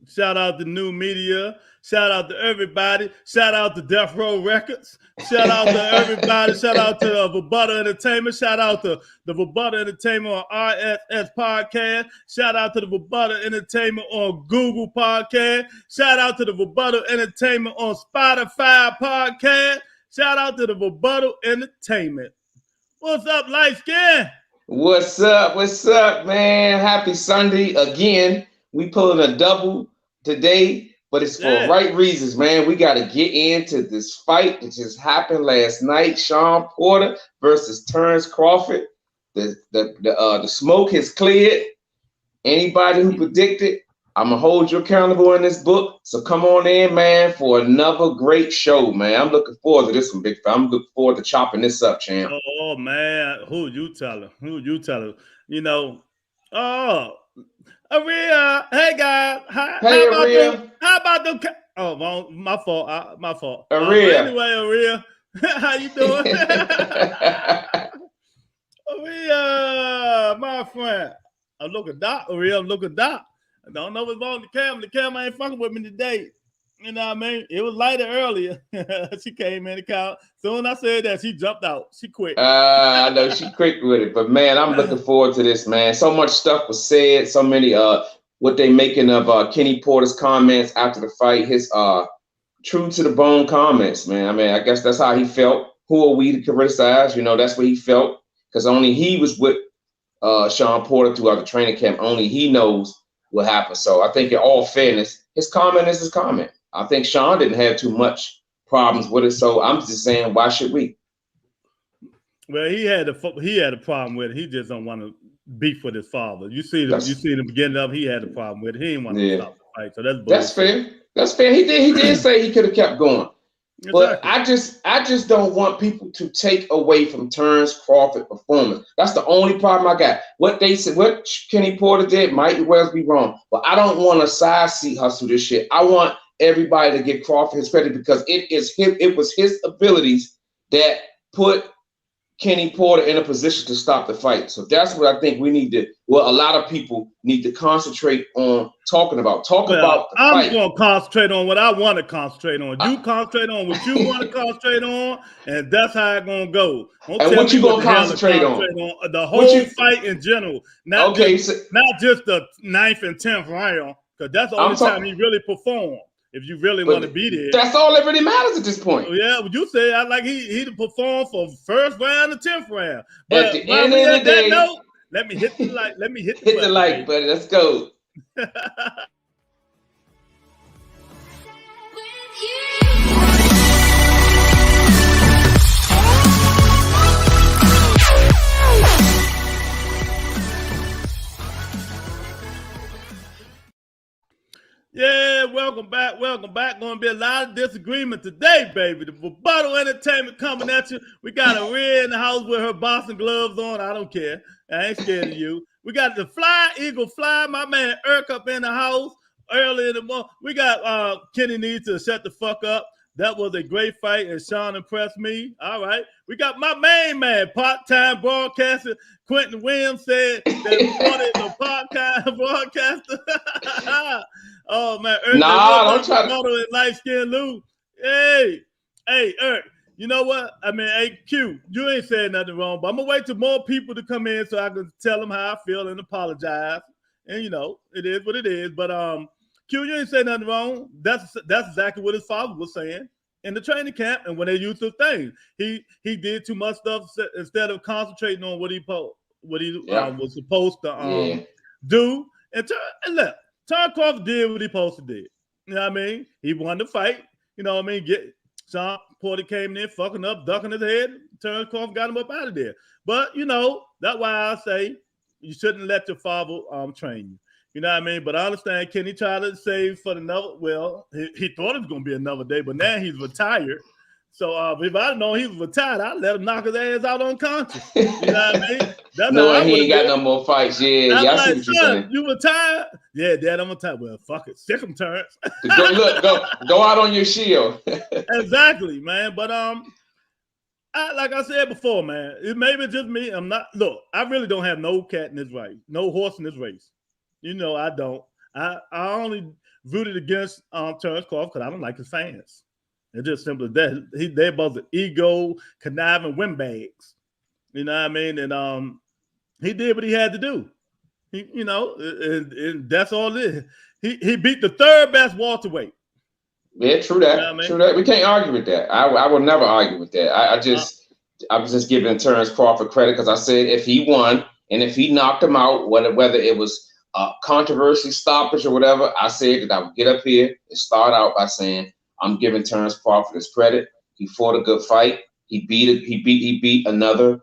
Shout out to New Media. Shout out to everybody. Shout out to Death Row Records. Shout out to everybody. Shout out to Vabutter Entertainment. Shout out to the Vabutter Entertainment on RSS Podcast. Shout out to the Vabutter Entertainment on Google Podcast. Shout out to the Vabutter Entertainment on Spotify Podcast. Shout out to the Vabutter Entertainment. What's up, Light Skin? What's up? What's up, man? Happy Sunday again. We pulling a double today, but it's for right reasons, man. We got to get into this fight that just happened last night. Shawn Porter versus Terrence Crawford. The smoke has cleared. Anybody who predicted, I'm going to hold you accountable in this book. So come on in, man, for another great show, man. I'm looking forward to this one, big fan. I'm looking forward to chopping this up, champ. Oh, man. Who you telling? You know, Aria, hey guys. Hey, Aria. How about them? Oh, my fault. My fault. Aria. Anyway, Aria, how you doing? Aria, my friend. I'm looking dark, Aria. I'm looking dark. I don't know what's wrong with the camera. The camera ain't fucking with me today. You know what I mean? It was lighter earlier. She came in the car. Soon I said that, she jumped out. She quit. I know she quick with it, but man, I'm looking forward to this, man. So much stuff was said. So many what they making of Kenny Porter's comments after the fight. His true to the bone comments, man. I mean, I guess that's how he felt. Who are we to criticize? You know, that's what he felt because only he was with Shawn Porter throughout the training camp. Only he knows what happened. So I think in all fairness, his comment is his comment. I think Shawn didn't have too much problems with it, so I'm just saying, why should we? Well, he had a problem with it. He just don't want to beef with his father. You see the beginning of he had a problem with it. He didn't want to stop the fight. So that's fair. That's fair. He did say he could have kept going. Exactly. But I just don't want people to take away from Terrence Crawford's performance. That's the only problem I got. What they said, what Kenny Porter did might well be wrong, but I don't want to side seat hustle this shit. I want everybody to give Crawford his credit because it was his abilities that put Kenny Porter in a position to stop the fight. So that's what I think we need to. Well, a lot of people need to concentrate on talking about. I'm going to concentrate on what I want to concentrate on. You concentrate on what you want to concentrate on, and that's how it's going to go. And what you going to concentrate on? The whole fight in general. Not just the 9th and 10th round, because that's the only time he really performed. If you really want to be there, that's all that really matters at this point. Yeah, would you say I like he performed for first round and 10th round? But at the end of the day, let me hit the like. Let me hit the like button. Let's go. Yeah, welcome back. Going to be a lot of disagreement today, baby. The Vabutter Entertainment coming at you. We got Aria in the house with her boxing gloves on. I don't care. I ain't scared of you. We got the Eagle Fly, my man Irk up in the house early in the morning. We got Kenny needs to shut the fuck up. That was a great fight, and Shawn impressed me. All right. We got my main man, part-time broadcaster, Quentin Williams said that he wanted a part-time broadcaster. Oh, man. Don't try to. Light Skin Lou. Hey, Eric, you know what? I mean, hey, Q, you ain't saying nothing wrong, but I'm going to wait till more people to come in so I can tell them how I feel and apologize. And, you know, it is what it is. But, Q, you ain't saying nothing wrong. That's exactly what his father was saying in the training camp and when they used the thing. He did too much stuff instead of concentrating on what he was supposed to do. And look, Terrence Crawford did what he supposed to do. You know what I mean? He won the fight. You know what I mean? Shawn Porter came in, fucking up, ducking his head. Terrence Crawford got him up out of there. But, you know, that's why I say you shouldn't let your father train you. You know what I mean? But I understand Kenny tried to save for another. Well, he thought it was going to be another day, but now he's retired. So if I know he was retired, I'd let him knock his ass out unconscious. You know what I mean? That's no, he ain't got no more fights. Yeah, I see what you're saying. You retired? Yeah, Dad, I'm retired. Well, fuck it. Sick him, Terrence. Go out on your shield. Exactly, man. But like I said before, man, it maybe just me. I really don't have no cat in this race, no horse in this race. You know I don't. I only rooted against Terrence Crawford because I don't like his fans. It's just simple as that. They're both ego, conniving windbags. You know what I mean? And he did what he had to do. And that's all it is. He beat the third best welterweight. Yeah, true that. You know I mean? True that. We can't argue with that. I will never argue with that. I was just giving Terrence Crawford credit because I said if he won and if he knocked him out, whether it was a controversy, stoppage, or whatever, I said that I would get up here and start out by saying I'm giving Terrence Crawford his credit. He fought a good fight. He beat another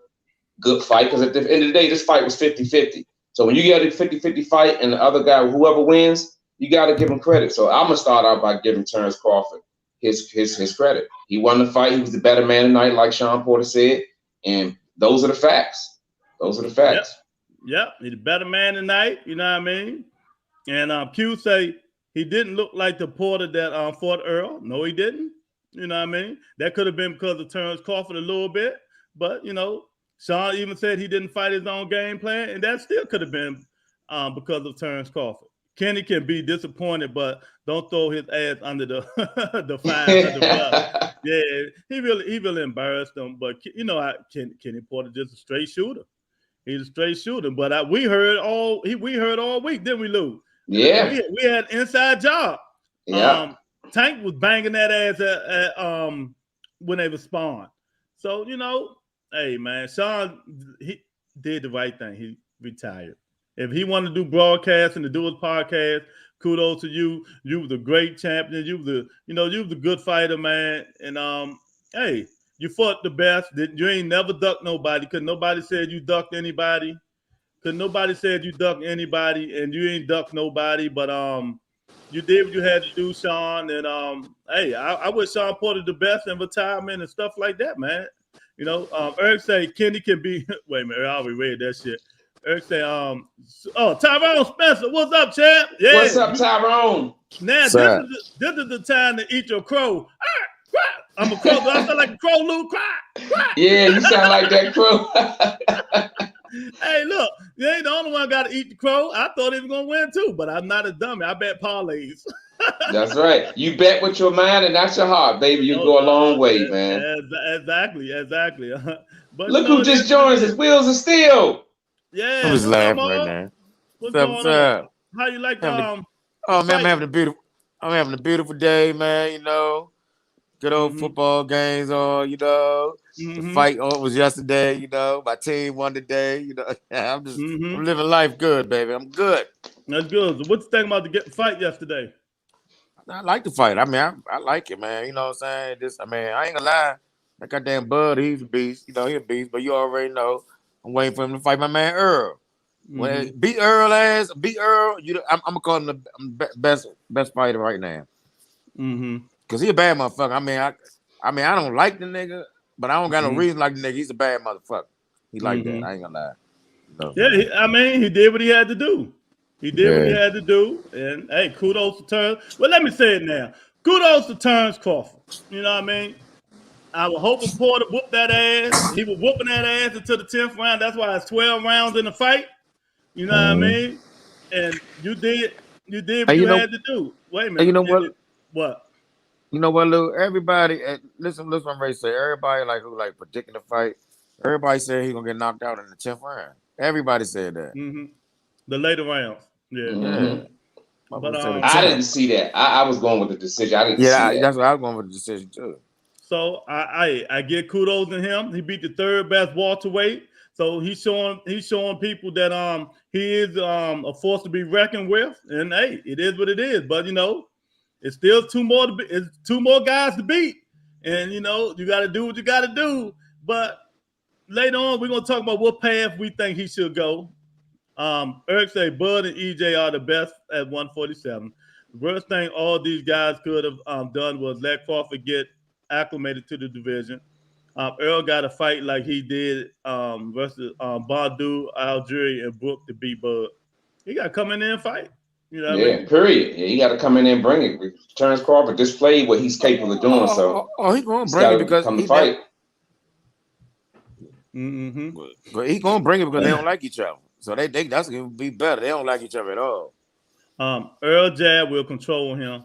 good fight because at the end of the day, this fight was 50-50. So when you get a 50-50 fight and the other guy, whoever wins, you got to give him credit. So I'm gonna start out by giving Terrence Crawford his credit. He won the fight. He was the better man tonight, like Sean Porter said. And those are the facts. Those are the facts. Yep. He's the better man tonight. You know what I mean? And Q say he didn't look like the Porter that fought Earl. No, he didn't. You know what I mean? That could have been because of Terrence Crawford a little bit, but Sean even said he didn't fight his own game plan, and that still could have been because of Terrence Crawford. Kenny can be disappointed, but don't throw his ass under the the fire under the bus. Yeah, he really embarrassed them. But Kenny Porter just a straight shooter. He's a straight shooter. But we heard all week, didn't we, Lou? Yeah, we had inside job. Yeah, Tank was banging that ass at when they respond. So hey man, Sean he did the right thing. He retired. If he wanted to do broadcasting to do his podcast, kudos to you. You was a great champion. You was a good fighter, man. And hey, you fought the best. You ain't never ducked nobody because nobody said you ducked anybody. Because nobody said you ducked anybody, and you ain't ducked nobody. But you did what you had to do, Sean. And hey, I wish Sean Porter the best in retirement and stuff like that, man. Eric say Kenny can be. Wait a minute, I already read that shit. Eric say, Tyrone Spencer, what's up, champ? Yeah. What's up, Tyrone? Now this is the time to eat your crow. I'm a crow. Do I sound like a crow, Lou? Cry. Yeah, you sound like that crow. Hey, look, you ain't the only one got to eat the crow. I thought he was gonna win too, but I'm not a dummy. I bet parlays. That's right. You bet with your mind and not your heart, baby. You go a long way, man. Exactly. But look who just joins us. Wheels of Steel. Yeah, I was laughing right now. What's going on? How you like man, I'm having a beautiful day, man. Good old football games on. The fight was yesterday. My team won today. I'm just I'm living life good, baby. I'm good. That's good. So what you think about the fight yesterday? I like the fight. I mean, I like it, man. You know what I'm saying? I ain't gonna lie. That goddamn Bud, he's a beast. He's a beast. But you already know. I'm waiting for him to fight my man Earl. When beat Earl, I'm gonna call him the best fighter right now. Cause he a bad motherfucker. I don't like the nigga, but I don't got no reason to like the nigga. He's a bad motherfucker. He like that. I ain't gonna lie. No. Yeah, he did what he had to do. What he had to do, and hey, kudos to Terrence. Well, let me say it now. Kudos to Terrence Crawford. You know what I mean? I was hoping Porter whooped that ass. He was whooping that ass until the 10th round. That's why it's 12 rounds in the fight. You know what I mean? And you did what you had to do. Wait a minute. You know what? What? You know what, Lou? Everybody, listen what I'm ready to say. Everybody who predicting the fight, everybody said he's gonna get knocked out in the 10th round. Everybody said that. The later rounds. Yeah. But I didn't see that. I was going with the decision. I didn't see that. That's what I was going with the decision too. So I give kudos to him. He beat the third best welterweight. So he's showing people that he is a force to be reckoned with. And hey, it is what it is. But it's still two more guys to beat. And you got to do what you got to do. But later on, we're gonna talk about what path we think he should go. Eric say Bud and EJ are the best at 147. The worst thing all these guys could have done was let Crawford get acclimated to the division. Earl got to fight like he did versus Badu, Algieri, and Brook to beat Bud. He got to come in there and fight. You know what I mean? Period. Yeah, he got to come in there and bring it. Terrence Crawford displayed what he's capable of doing. He's going to bring it because he fight. But he's going to bring it because they don't like each other. So that's going to be better. They don't like each other at all. Earl jab will control him.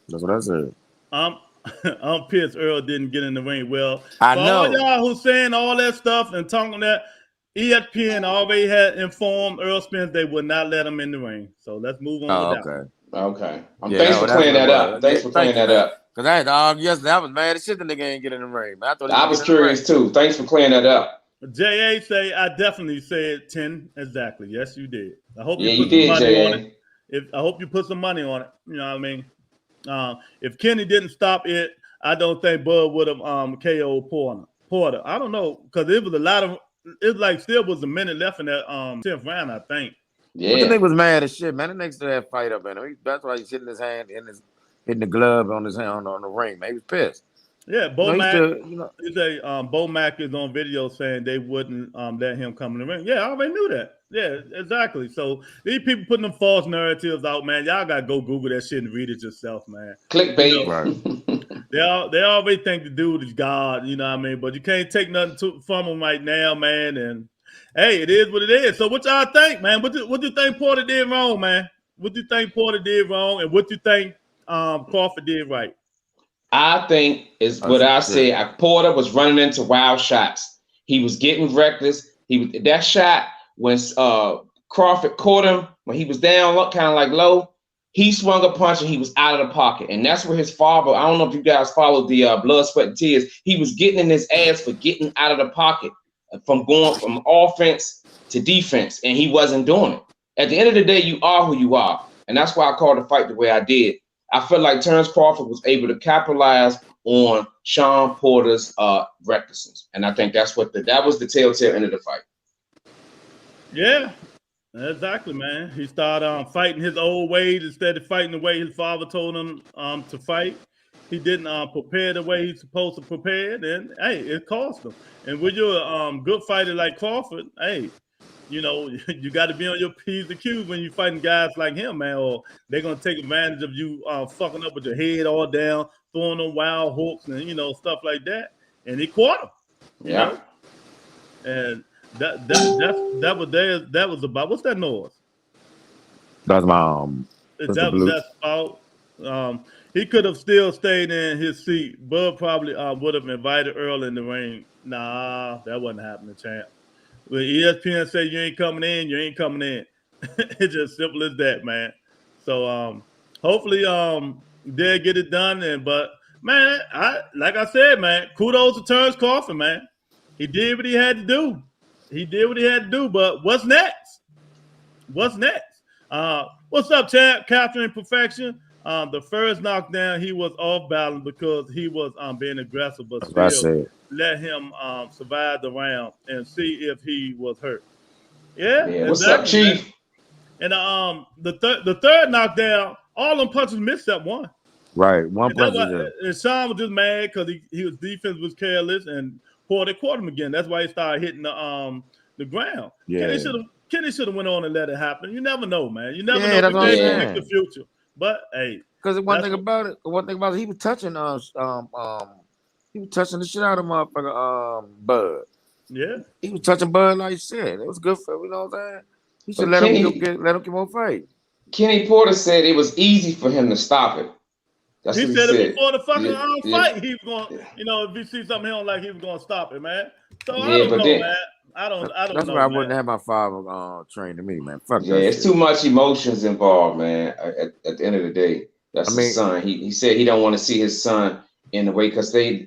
That's what I said. I'm I'm pissed Earl didn't get in the ring. Well, I for all know. y'all who saying all that stuff and talking that, ESPN already had informed Earl Spence they would not let him in the ring. So let's move on with Oh, that. okay. Okay. Yeah, Thanks for that's clearing what it that up. was. Thanks Yeah, for thank clearing you, that man. up. Because I had yesterday, I was mad as shit the nigga ain't get in the ring, man. I thought he was I going to was get in the ring. curious too. Thanks for clearing that up. JA say I definitely said 10 exactly. Yes, you did. I hope Yeah, you you put some did, money on it. JA. I hope you put some money on it. You know what I mean? If Kenny didn't stop it, I don't think Bud would have KO'd Porter. I don't know because it was a lot of. It's like still was a minute left in that 10th round. I think. But the Yeah. nigga was mad as shit, man. The nigga still had fight up in him. That's why he's hitting his hand hitting the glove on his hand on the ring, man. He was pissed. Yeah, Bo Mack. He say Bo Mack is on video saying they wouldn't let him come in the ring. Yeah, I already knew that. Yeah, exactly. So these people putting them false narratives out, man. Y'all gotta go Google that shit and read it yourself, man. Clickbait. You know, right. they always think the dude is God, you know what I mean? But you can't take nothing from him right now, man. And hey, it is what it is. So what y'all think, man? What do you think Porter did wrong, man? What do you think Porter did wrong, and what do you think Crawford did right? I think is what I said. Porter was running into wild shots. He was getting reckless. That shot when Crawford caught him when he was down, kind of like low. He swung a punch and he was out of the pocket, and that's where his father. I don't know if you guys followed the Blood, Sweat, and Tears. He was getting in his ass for getting out of the pocket, from going from offense to defense, and he wasn't doing it. At the end of the day, you are who you are, and that's why I called the fight the way I did. I feel like Terrence Crawford was able to capitalize on Sean Porter's recklessness, and I think that was the telltale end of the fight. Yeah, exactly, man. He started fighting his old ways instead of fighting the way his father told him to fight. He didn't prepare the way he's supposed to prepare, then hey, it cost him. And when you're a good fighter like Crawford, hey, you know, you got to be on your P's and Q's when you're fighting guys like him, man, or they're going to take advantage of you fucking up with your head all down, throwing them wild hooks and, you know, stuff like that. And he caught him, you know? And that was about, what's that noise? That's my, that's about, he could have still stayed in his seat. Bud probably would have invited Earl in the ring. Nah, that wasn't happening, champ. When ESPN say you ain't coming in, you ain't coming in. It's just simple as that, man. So hopefully they'll get it done. But man, like I said, man, kudos to Terrence Crawford, man. He did what he had to do. But what's next? What's up, champ? Capturing perfection. The first knockdown, he was off balance because he was being aggressive, but still let him survive the round and see if he was hurt. Yeah, what's up, Chief? Man. And the third knockdown, all them punches missed that one. Right, one punch. And Sean was just mad because his defense was careless and Porter caught him again. That's why he started hitting the ground. Yeah. Kenny should have went on and let it happen. You never know, man. You never know. People predict the future. But hey, because one thing about it, he was touching he was touching the shit out of motherfucker Bud. Yeah, he was touching Bud like you said. It was good for him, you know what I'm saying? He should let him keep on fight. Kenny Porter said it was easy for him to stop it. That's he what said he said. It before the fucking fight. He was going, you know, if he see something he don't like, he was going to stop it, man. So I don't know, man. I don't know. That's why I wouldn't have my father train to me, man. Fuck that it's shit. too much emotions involved, man. At the end of the day, that's his son. He said he don't want to see his son in the way because the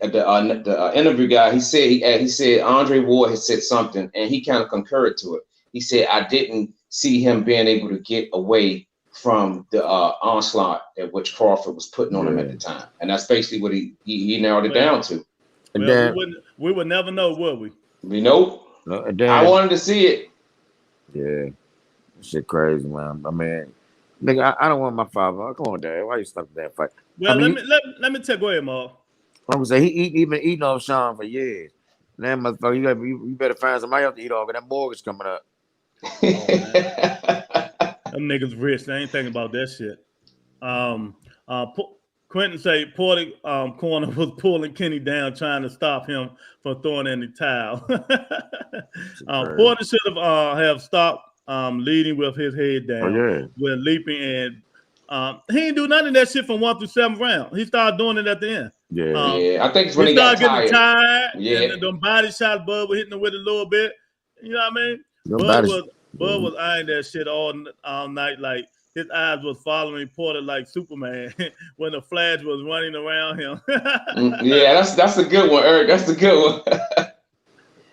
interview guy he said Andre Ward had said something and he kind of concurred to it. He said I didn't see him being able to get away from the onslaught at which Crawford was putting on him at the time, and that's basically what he narrowed it down to. And then, we would never know, would we? We know. I wanted to see it. Yeah, shit crazy, man. I mean, nigga, I don't want my father. Come on, Dad. Why you stuck in that fight? Well, let me take away, Mark. I'm gonna say he been eating off Sean for years. Now, motherfucker, you better find somebody else to eat off. That mortgage coming up. Them niggas rich. They ain't thinking about that shit. Quentin say Porter corner was pulling Kenny down, trying to stop him from throwing in the towel. Porter should have stopped leading with his head down, yeah. leaping, and he didn't do none of that shit from 1 through 7 rounds. He started doing it at the end. Yeah. I think it's when he got getting tired. Yeah, and them body shots Bud was hitting him with a little bit. You know what I mean? Bud was eyeing that shit all night, like his eyes was following Porter like Superman when the Flash was running around him. Yeah, that's a good one, Eric. That's a good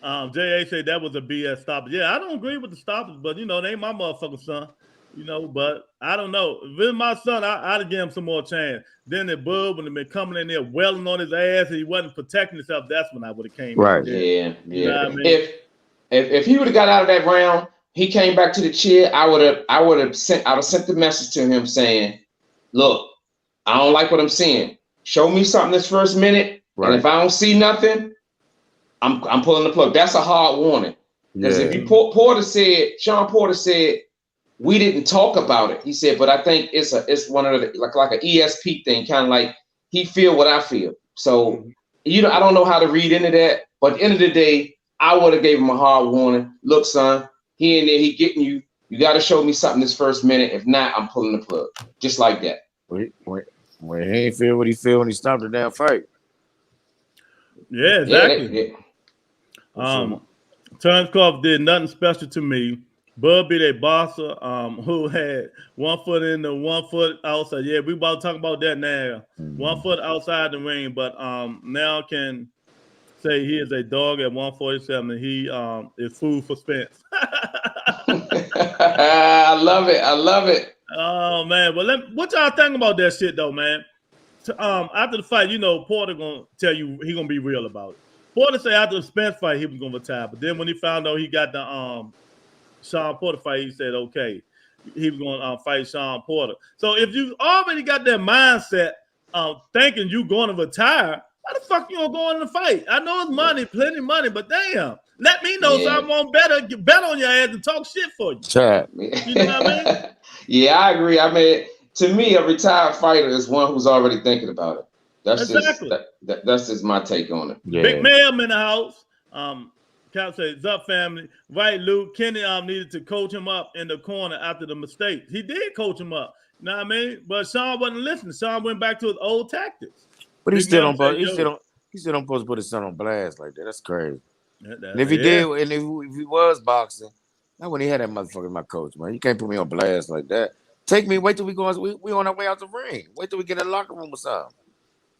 one. J.A. said that was a BS stopper. Yeah, I don't agree with the stoppers, but they ain't my motherfucking son. But I don't know. If it was my son, I'd give him some more chance. Then the Bud, when they been coming in there welling on his ass and he wasn't protecting himself, that's when I would have came right. in. Yeah. You know what I mean? If he would have got out of that round, he came back to the chair, I would have sent the message to him saying, look, I don't like what I'm seeing. Show me something this first minute, and if I don't see nothing, I'm pulling the plug. That's a hard warning. Because if you Sean Porter said, we didn't talk about it. He said, but I think it's one of the like an ESP thing, kind of like he feel what I feel. So I don't know how to read into that, but at the end of the day, I would have gave him a hard warning. Look, son, he in there, he getting you. You got to show me something this first minute. If not, I'm pulling the plug. Just like that. When he ain't feel what he feel when he stopped the damn fight. Yeah, exactly. Terrence Crawford did nothing special to me. Bud beat a boxer who had 1 foot in the 1 foot outside. Yeah, we about to talk about that now. 1 foot outside the ring, but now can say he is a dog at 147 and he is food for Spence. I love it. Oh man, well, what y'all think about that shit though, man? After the fight, Porter gonna tell you he gonna be real about it. Porter said after the Spence fight he was gonna retire, but then when he found out he got the Sean Porter fight, he said okay, he was gonna fight Sean Porter. So if you already got that mindset thinking you gonna retire, why the fuck you gonna go in the fight? I know it's money, plenty of money, but damn, let me know so I won't bet on your ass and talk shit for you. You know what I mean? Yeah, I agree. I mean, to me, a retired fighter is one who's already thinking about it. That's just my take on it. Yeah. Big Ma'am in the house. Cal says, "Up, family." Right, Luke. Kenny needed to coach him up in the corner after the mistake. He did coach him up. You know what I mean? But Sean wasn't listening. Sean went back to his old tactics. But he still don't supposed to put his son on blast like that. That's crazy. And if he did, and if he was boxing, not when he had that motherfucker my coach, man. You can't put me on blast like that. Wait till we on our way out the ring. Wait till we get in the locker room or something.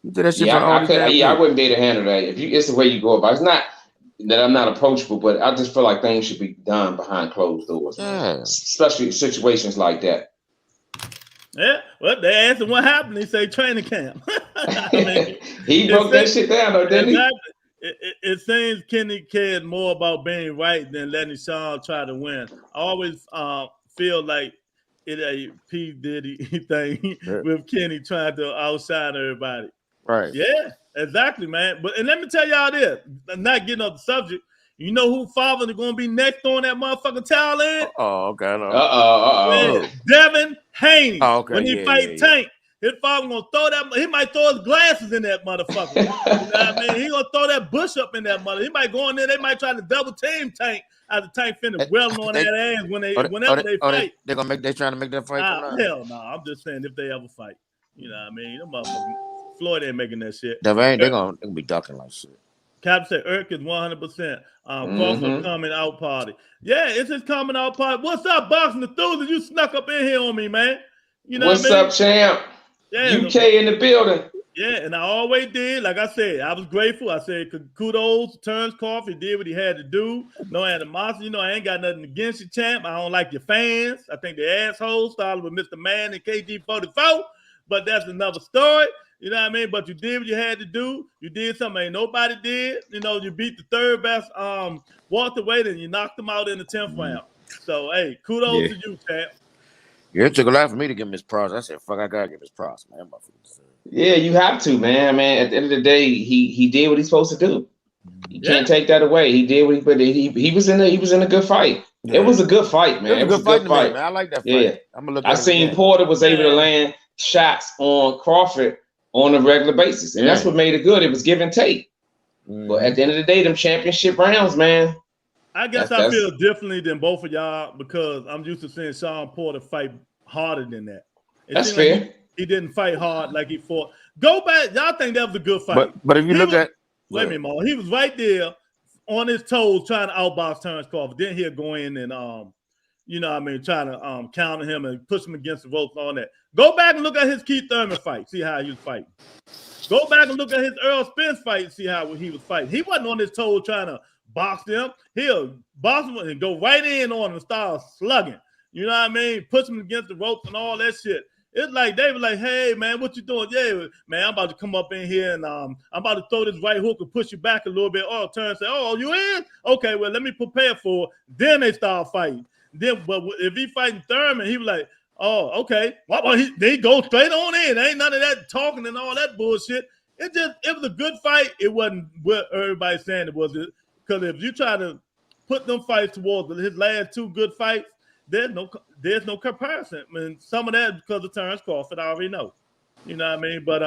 You did that shit I wouldn't be able to handle that. It's the way you go about it. It's not that I'm not approachable, but I just feel like things should be done behind closed doors, especially in situations like that. Yeah, well, they asked him what happened. He said training camp. He broke that shit down, though, didn't he? It seems Kenny cared more about being right than letting Sean try to win. I always feel like it a P. Diddy thing with Kenny trying to outshine everybody. Right. Yeah, exactly, man. And let me tell y'all this, not getting off the subject. You know who father is going to be next on that motherfucking towel in? Oh, okay. Devin Haney. Oh, okay. When he fight Tank, his father going to throw that. He might throw his glasses in that motherfucker. You know what I mean? He going to throw that bush up in that mother. He might go in there. They might try to double team Tank after Tank finish welling on that ass whenever they fight. They trying to make that fight? Hell no. I'm just saying if they ever fight. You know what I mean? Them motherfuckers, Floyd ain't making that shit. They're gonna be ducking like shit. Cap said Irk is 100%. Crawford coming out party. Yeah, it's his coming out party. What's up, boxing enthusiast? You snuck up in here on me, man. You know what's what I mean? Up, champ? Yeah, UK in the building. Yeah, and I always did. Like I said, I was grateful. I said kudos to Terrence Crawford. He did what he had to do. No animosity. I ain't got nothing against you, champ. I don't like your fans. I think they're assholes. Started with Mr. Man and KG44, but that's another story. You know what I mean? But you did what you had to do. You did something ain't nobody did. You beat the third best welterweight and you knocked him out in the 10th round. So, hey, kudos to you, champ. Yeah, it took a lot for me to give him his props. I said, fuck, I gotta give his props, man. Yeah, you have to, man. At the end of the day, he did what he's supposed to do. You can't take that away. He did what he was in a good fight. Yeah. It was a good fight, man. It was a good fight, man. I like that fight. Yeah. I'm gonna look. I seen Porter was able to land shots on Crawford on a regular basis, and that's what made it good. It was give and take. But at the end of the day, them championship rounds, man, I guess I feel differently than both of y'all because I'm used to seeing Sean Porter fight harder than that. It seemed fair. like he didn't fight hard like he fought. Go back. Y'all think that was a good fight. But if you look at wait a minute, Mo. He was right there on his toes trying to outbox Terrence Crawford. Then he'll go in and trying to counter him and push him against the ropes and all that. Go back and look at his Keith Thurman fight. See how he was fighting. Go back and look at his Earl Spence fight and see how he was fighting. He wasn't on his toes trying to box them. He'll box him and go right in on him and start slugging. You know what I mean? Push him against the ropes and all that shit. It's like they were like, hey, man, what you doing? Yeah, man, I'm about to come up in here and I'm about to throw this right hook and push you back a little bit. Oh, turn and say, oh, you in? Okay, well, let me prepare for it. Then they start fighting. Then, but if he fighting Thurman, he was like, oh, okay. Well, they go straight on in. Ain't none of that talking and all that bullshit. It was a good fight. It wasn't what everybody's saying it was. Because if you try to put them fights towards his last two good fights, there's no comparison. I mean, some of that because of Terrence Crawford, I already know. You know what I mean? But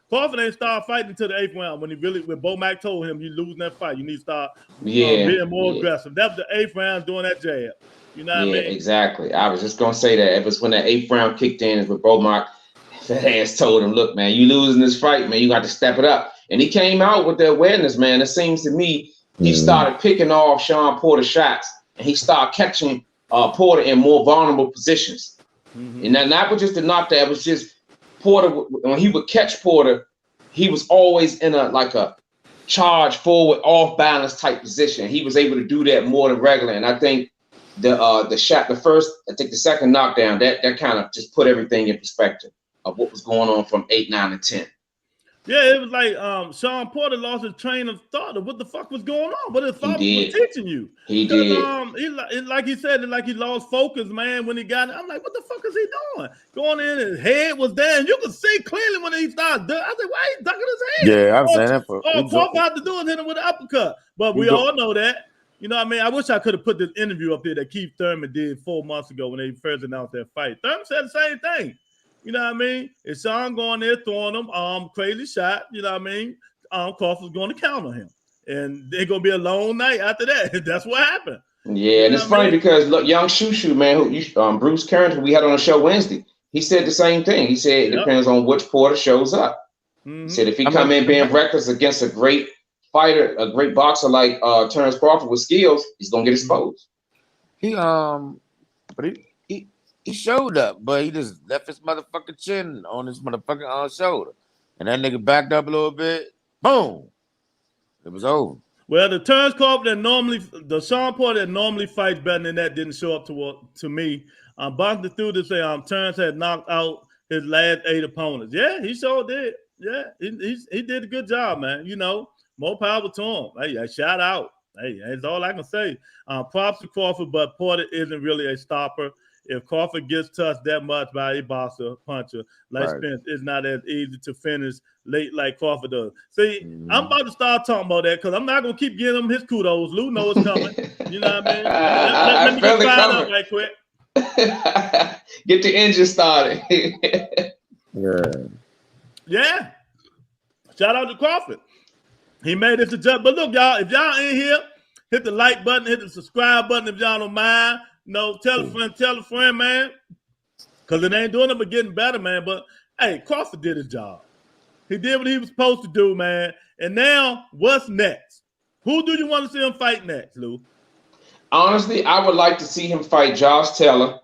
Crawford ain't start fighting until the 8th round when Bo Mack told him you losing that fight. You need to start being more aggressive. That was the 8th round doing that jab. You know what I mean? Exactly. I was just gonna say that. It was when that 8th round kicked in is when Bo Mack ass told him, look, man, you losing this fight, man, you got to step it up. And he came out with the awareness, man. It seems to me he started picking off Sean Porter's shots and he started catching Porter in more vulnerable positions. And that was just the knockdown. It was just Porter, when he would catch Porter, he was always in a charge forward, off balance type position. He was able to do that more than regular. And I think the second knockdown, that kind of just put everything in perspective of what was going on from 8, 9, and 10. Yeah, it was like Sean Porter lost his train of thought of what the fuck was going on, what his father was teaching you. He did. Like he said, like he lost focus, man, when he got it. I'm like, what the fuck is he doing? Going in, his head was down. You could see clearly when he started. I said, why he ducking his head? Yeah, I'm saying that for. All Crawford had to do is hit him with an uppercut. But we all know that. You know what I mean? I wish I could have put this interview up there that Keith Thurman did 4 months ago when they first announced their fight. Thurman said the same thing. You know what I mean? It's Sean going there throwing him crazy shot. You know what I mean? Crawford's going to counter him. And they're going to be a long night after that. That's what happened. Yeah, and it's funny because look, young Shushu, man, Bruce Carrington, we had on the show Wednesday. He said the same thing. He said it depends on which Porter shows up. He said if he come in being reckless against a great fighter, a great boxer like Terrence Crawford with skills, he's going to get exposed. He showed up, but he just left his motherfucking chin on his motherfucking shoulder. And that nigga backed up a little bit. Boom. It was over. Well, the Terrence Crawford the Sean Porter that normally fights better than that didn't show up to me. Bumped it through to say Terrence had knocked out his last 8 opponents. Yeah, he sure did. Yeah, he did a good job, man. You know, more power to him. Hey, shout out. Hey, that's all I can say. Props to Crawford, but Porter isn't really a stopper. If Crawford gets touched that much by a boxer, puncher, like Spence, it's not as easy to finish late like Crawford does. See, I'm about to start talking about that because I'm not going to keep giving him his kudos. Lou knows it's coming. You know what I mean? Let me get fired up right quick. Get the engine started. Yeah. Shout out to Crawford. He made it to jump. But look, y'all, if y'all in here, hit the like button, hit the subscribe button if y'all don't mind. No, tell a friend, man. Because it ain't doing it but getting better, man. But, hey, Crawford did his job. He did what he was supposed to do, man. And now, what's next? Who do you want to see him fight next, Lou? Honestly, I would like to see him fight Josh Taylor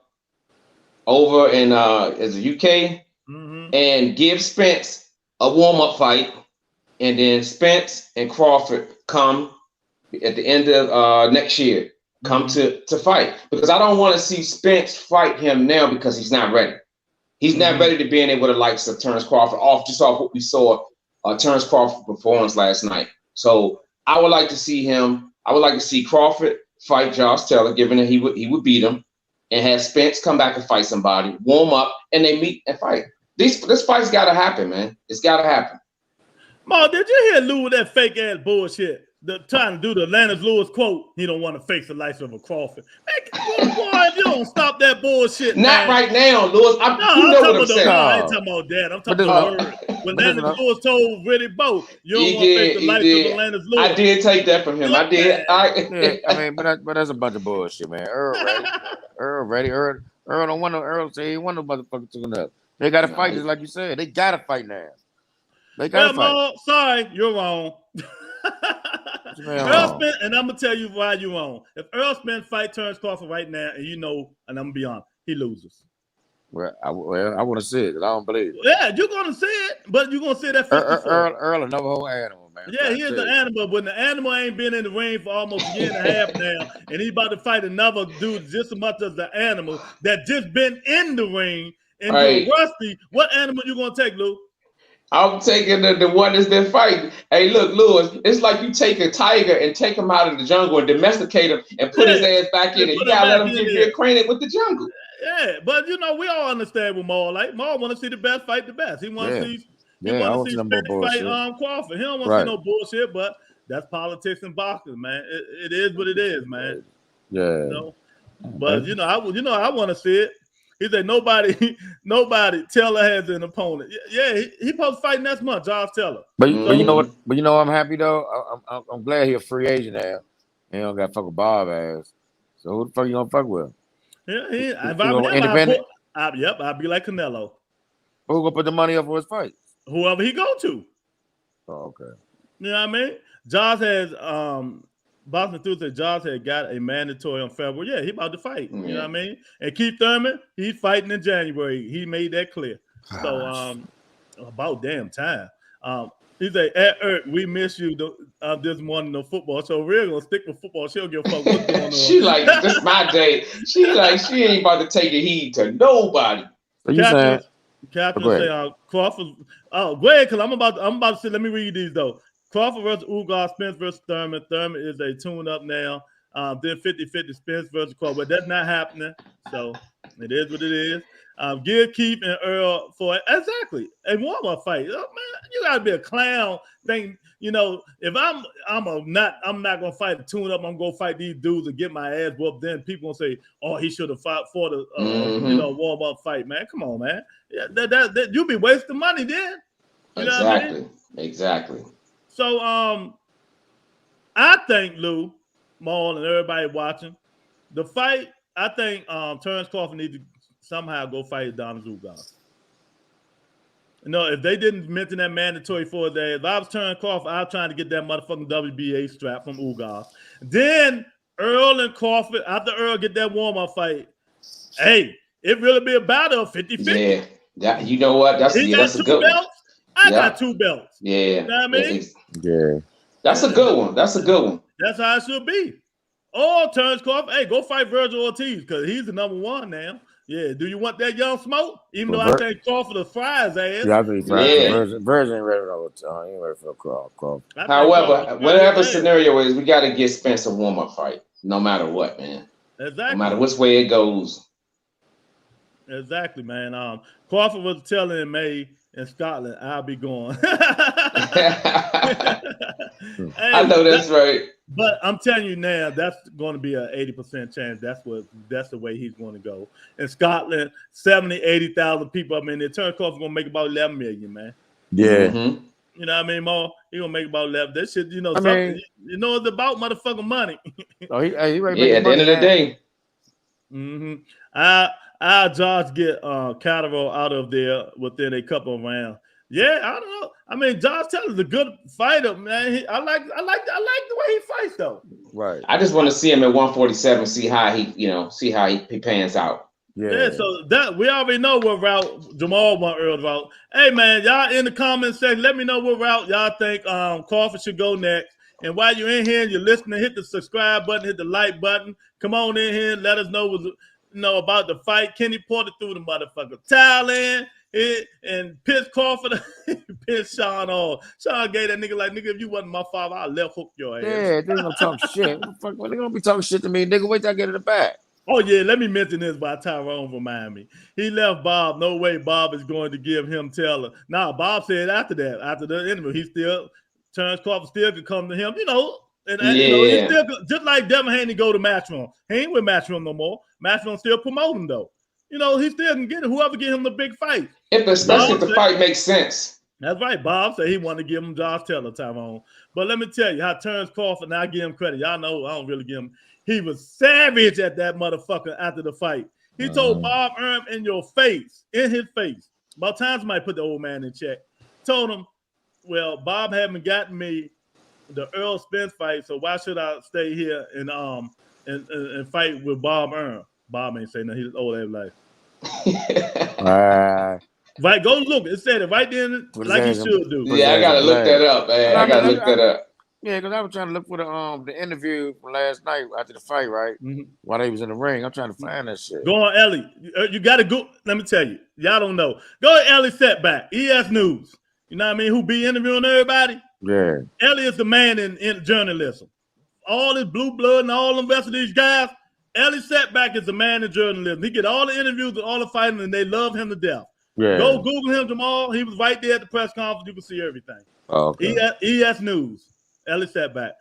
over in the UK and give Spence a warm-up fight. And then Spence and Crawford come at the end of next year. Come to fight, because I don't want to see Spence fight him now because he's not ready. He's not ready to be in with the likes of Terrence Crawford off what we saw Terrence Crawford performance last night. So I would like to see him. I would like to see Crawford fight Josh Taylor, given that he would beat him, and have Spence come back and fight somebody, warm up, and they meet and fight. This fight's got to happen, man. It's got to happen. Ma, did you hear Lou with that fake ass bullshit? trying to do the Lennox Lewis quote. He don't want to face the likes of a Crawford. Man, boy, if you don't stop that bullshit, not man. right now, Lewis. No, you know what I'm saying. No, I ain't talking about that. I'm talking about the word. When Lennox Lewis told Riddy Bo, you don't want to face the likes of Lennox Lewis. I did take that from him. I did. I mean, but that's a bunch of bullshit, man. Earl ready. Earl don't want no. Earl say he want no motherfucker to up. They got to fight, just like you said. They got to fight now. They got to fight. Mo, sorry, you're wrong. Earl Spence, and I'm gonna tell you why you're wrong. If Earl Spence fight Terrence Crawford right now, and and I'm gonna be honest, he loses. Well, I want to see it. I don't believe it. Yeah, you're gonna see it, but you're gonna see that 54. Earl another whole animal, man. Yeah, he is an animal, but the animal ain't been in the ring for almost a year and a half now, and he's about to fight another dude just as much as the animal that just been in the ring and rusty. What animal you gonna take, Lou? I'm taking the one that's been fighting. Hey, look, Lewis, it's like you take a tiger and take him out of the jungle and domesticate him and put his ass back in it. You gotta let him get acquainted with the jungle. Yeah, but we all understand what Maul like. Maul want to see the best fight the best. He want to see Spence fight Crawford. He don't want to see no bullshit, but that's politics and boxing, man. It is what it is, man. Yeah. But I want to see it. He said nobody Taylor has an opponent. Yeah, he supposed to fight next month, Josh Taylor. But you know what? But I'm happy though. I'm glad he's a free agent now. He don't got to fuck with Bob ass. So who the fuck you gonna fuck with? Yeah, if I'm independent. I'd be like Canelo. Who gonna put the money up for his fight? Whoever he go to. Oh, okay. You know what I mean? Josh has Boston Tuesday, Josh had got a mandatory on February. Yeah, he about to fight. You know what I mean? And Keith Thurman, he's fighting in January. He made that clear. So about damn time. He said, we miss you this morning on football. So we're gonna stick with football. She don't give a fuck what's going on. She like, this is my day. She ain't about to take a heed to nobody. So Captain say Crawford. Oh, go ahead, because I'm about to say, let me read these though. Crawford versus Ugas, Spence versus Thurman. Thurman is a tune-up now. Then 50-50 Spence versus Crawford. But that's not happening. So it is what it is. Give Keith and Earl for exactly a warm-up fight. Oh, man, you gotta be a clown thing. If I'm not gonna fight a tune-up, I'm gonna fight these dudes and get my ass whooped. Then people gonna say, "Oh, he should have fought for the warm-up fight." Man, come on, man. Yeah, that you be wasting money then. You know what I mean? Exactly. So I think Lou, Maul, and everybody watching the fight. I think Terrence Crawford needs to somehow go fight Adonis Ugas. If they didn't mention that mandatory 4 days, if I was Terrence Crawford, I was trying to get that motherfucking WBA strap from Ugas. Then Earl and Crawford, after Earl get that warm-up fight, hey, it really be a battle of 50-50. Yeah, you know what? That's a good one. I got 2 belts. Yeah. You know what I mean? Yeah. That's a good one. That's how it should be. Or Terrence Crawford, hey, go fight Virgil Ortiz because he's the number 1 now. Yeah. Do you want that young smoke? Even though I think Crawford will fry his ass. Yeah, I think Virgil ain't ready all the time. He ain't ready for Crawford. However, whatever scenario is, we got to get Spence a warm-up fight, no matter what, man. Exactly. No matter which way it goes. Exactly, man. Crawford was telling in May in Scotland, I'll be going. I know that's right. But I'm telling you now, that's going to be an 80% chance. That's the way he's going to go. In Scotland, 80,000 people. I mean, the Terrence Crawford going to make about 11 million, man. Yeah. Mm-hmm. You know what I mean, Mo? He going to make about 11. That shit, it's about motherfucking money. He ready at the end of the day. Mm-hmm. I'll Josh get Catterall out of there within a couple of rounds. Yeah, I don't know. I mean, Josh Taylor's a good fighter, man. I like the way he fights, though. Right. I just want to see him at 147, see how he pans out. Yeah. So that we already know what route Jamal want Earl's route. Hey, man, y'all in the comment section, let me know what route y'all think Crawford should go next. And while you're in here and you're listening, hit the subscribe button, hit the like button. Come on in here and let us know about the fight. Kenny Porter threw the motherfucker towel in. And pissed Crawford, pissed Sean off. Sean gave that nigga like, nigga, if you wasn't my father, I'll left hook your ass. Yeah, they gonna talk shit. What they gonna be talking shit to me, nigga? Wait till I get in the back. Oh yeah, let me mention this by Tyrone remind me. He left Bob. No way Bob is going to give him Taylor. Now Bob said after the interview, Terrence Crawford still could come to him. And you know, he's still just like Devin Haney go to Matchroom. He ain't with Matchroom no more. Matchroom still promoting though. You know, he still can get it. Whoever get him the big fight. Especially if the fight makes sense. That's right. Bob said he wanted to give him Josh Taylor Tyrone. But let me tell you how Terrence Crawford, and I give him credit. Y'all know I don't really give him. He was savage at that motherfucker after the fight. He told Bob Arum in his face. About times might put the old man in check. Told him, well, Bob haven't gotten me the Earl Spence fight, so why should I stay here and fight with Bob Arum? Bob ain't saying nothing. He's old ass life. Right, go look. It said it right then, like he should do. Yeah, I gotta look that up, man. I gotta look that up. Yeah, because I was trying to look for the interview from last night after the fight, right? While they was in the ring. I'm trying to find that shit. Go on, Ellie. You got to go. Let me tell you. Y'all don't know. Go to Ellie Setback, ES News. You know what I mean? Who be interviewing everybody? Yeah. Ellie is the man in journalism. All this blue blood and all the rest of these guys, Ellie Setback is the man in journalism. He get all the interviews with all the fighting, and they love him to death. Yeah. Go Google him, Jamal. He was right there at the press conference. You can see everything. Okay. ES News. Ellie Setback.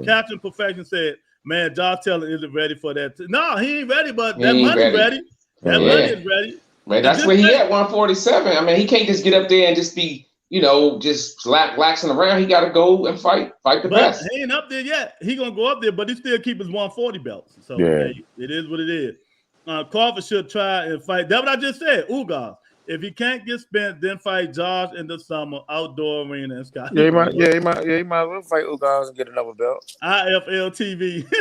Captain Perfection said, man, Josh Taylor isn't ready for that. No, he ain't ready, but that money's ready. That money is ready. Man, that's where he at 147. I mean, he can't just get up there and just be, you know, just laxing around. He got to go and fight the best. He ain't up there yet. He going to go up there, but he still keep his 140 belts. So it is what it is. Crawford should try and fight. That's what I just said. Ugas. If he can't get spent, then fight Josh in the summer outdoor arena in Scotland. He might as well fight Ugas and get another belt. IFL TV.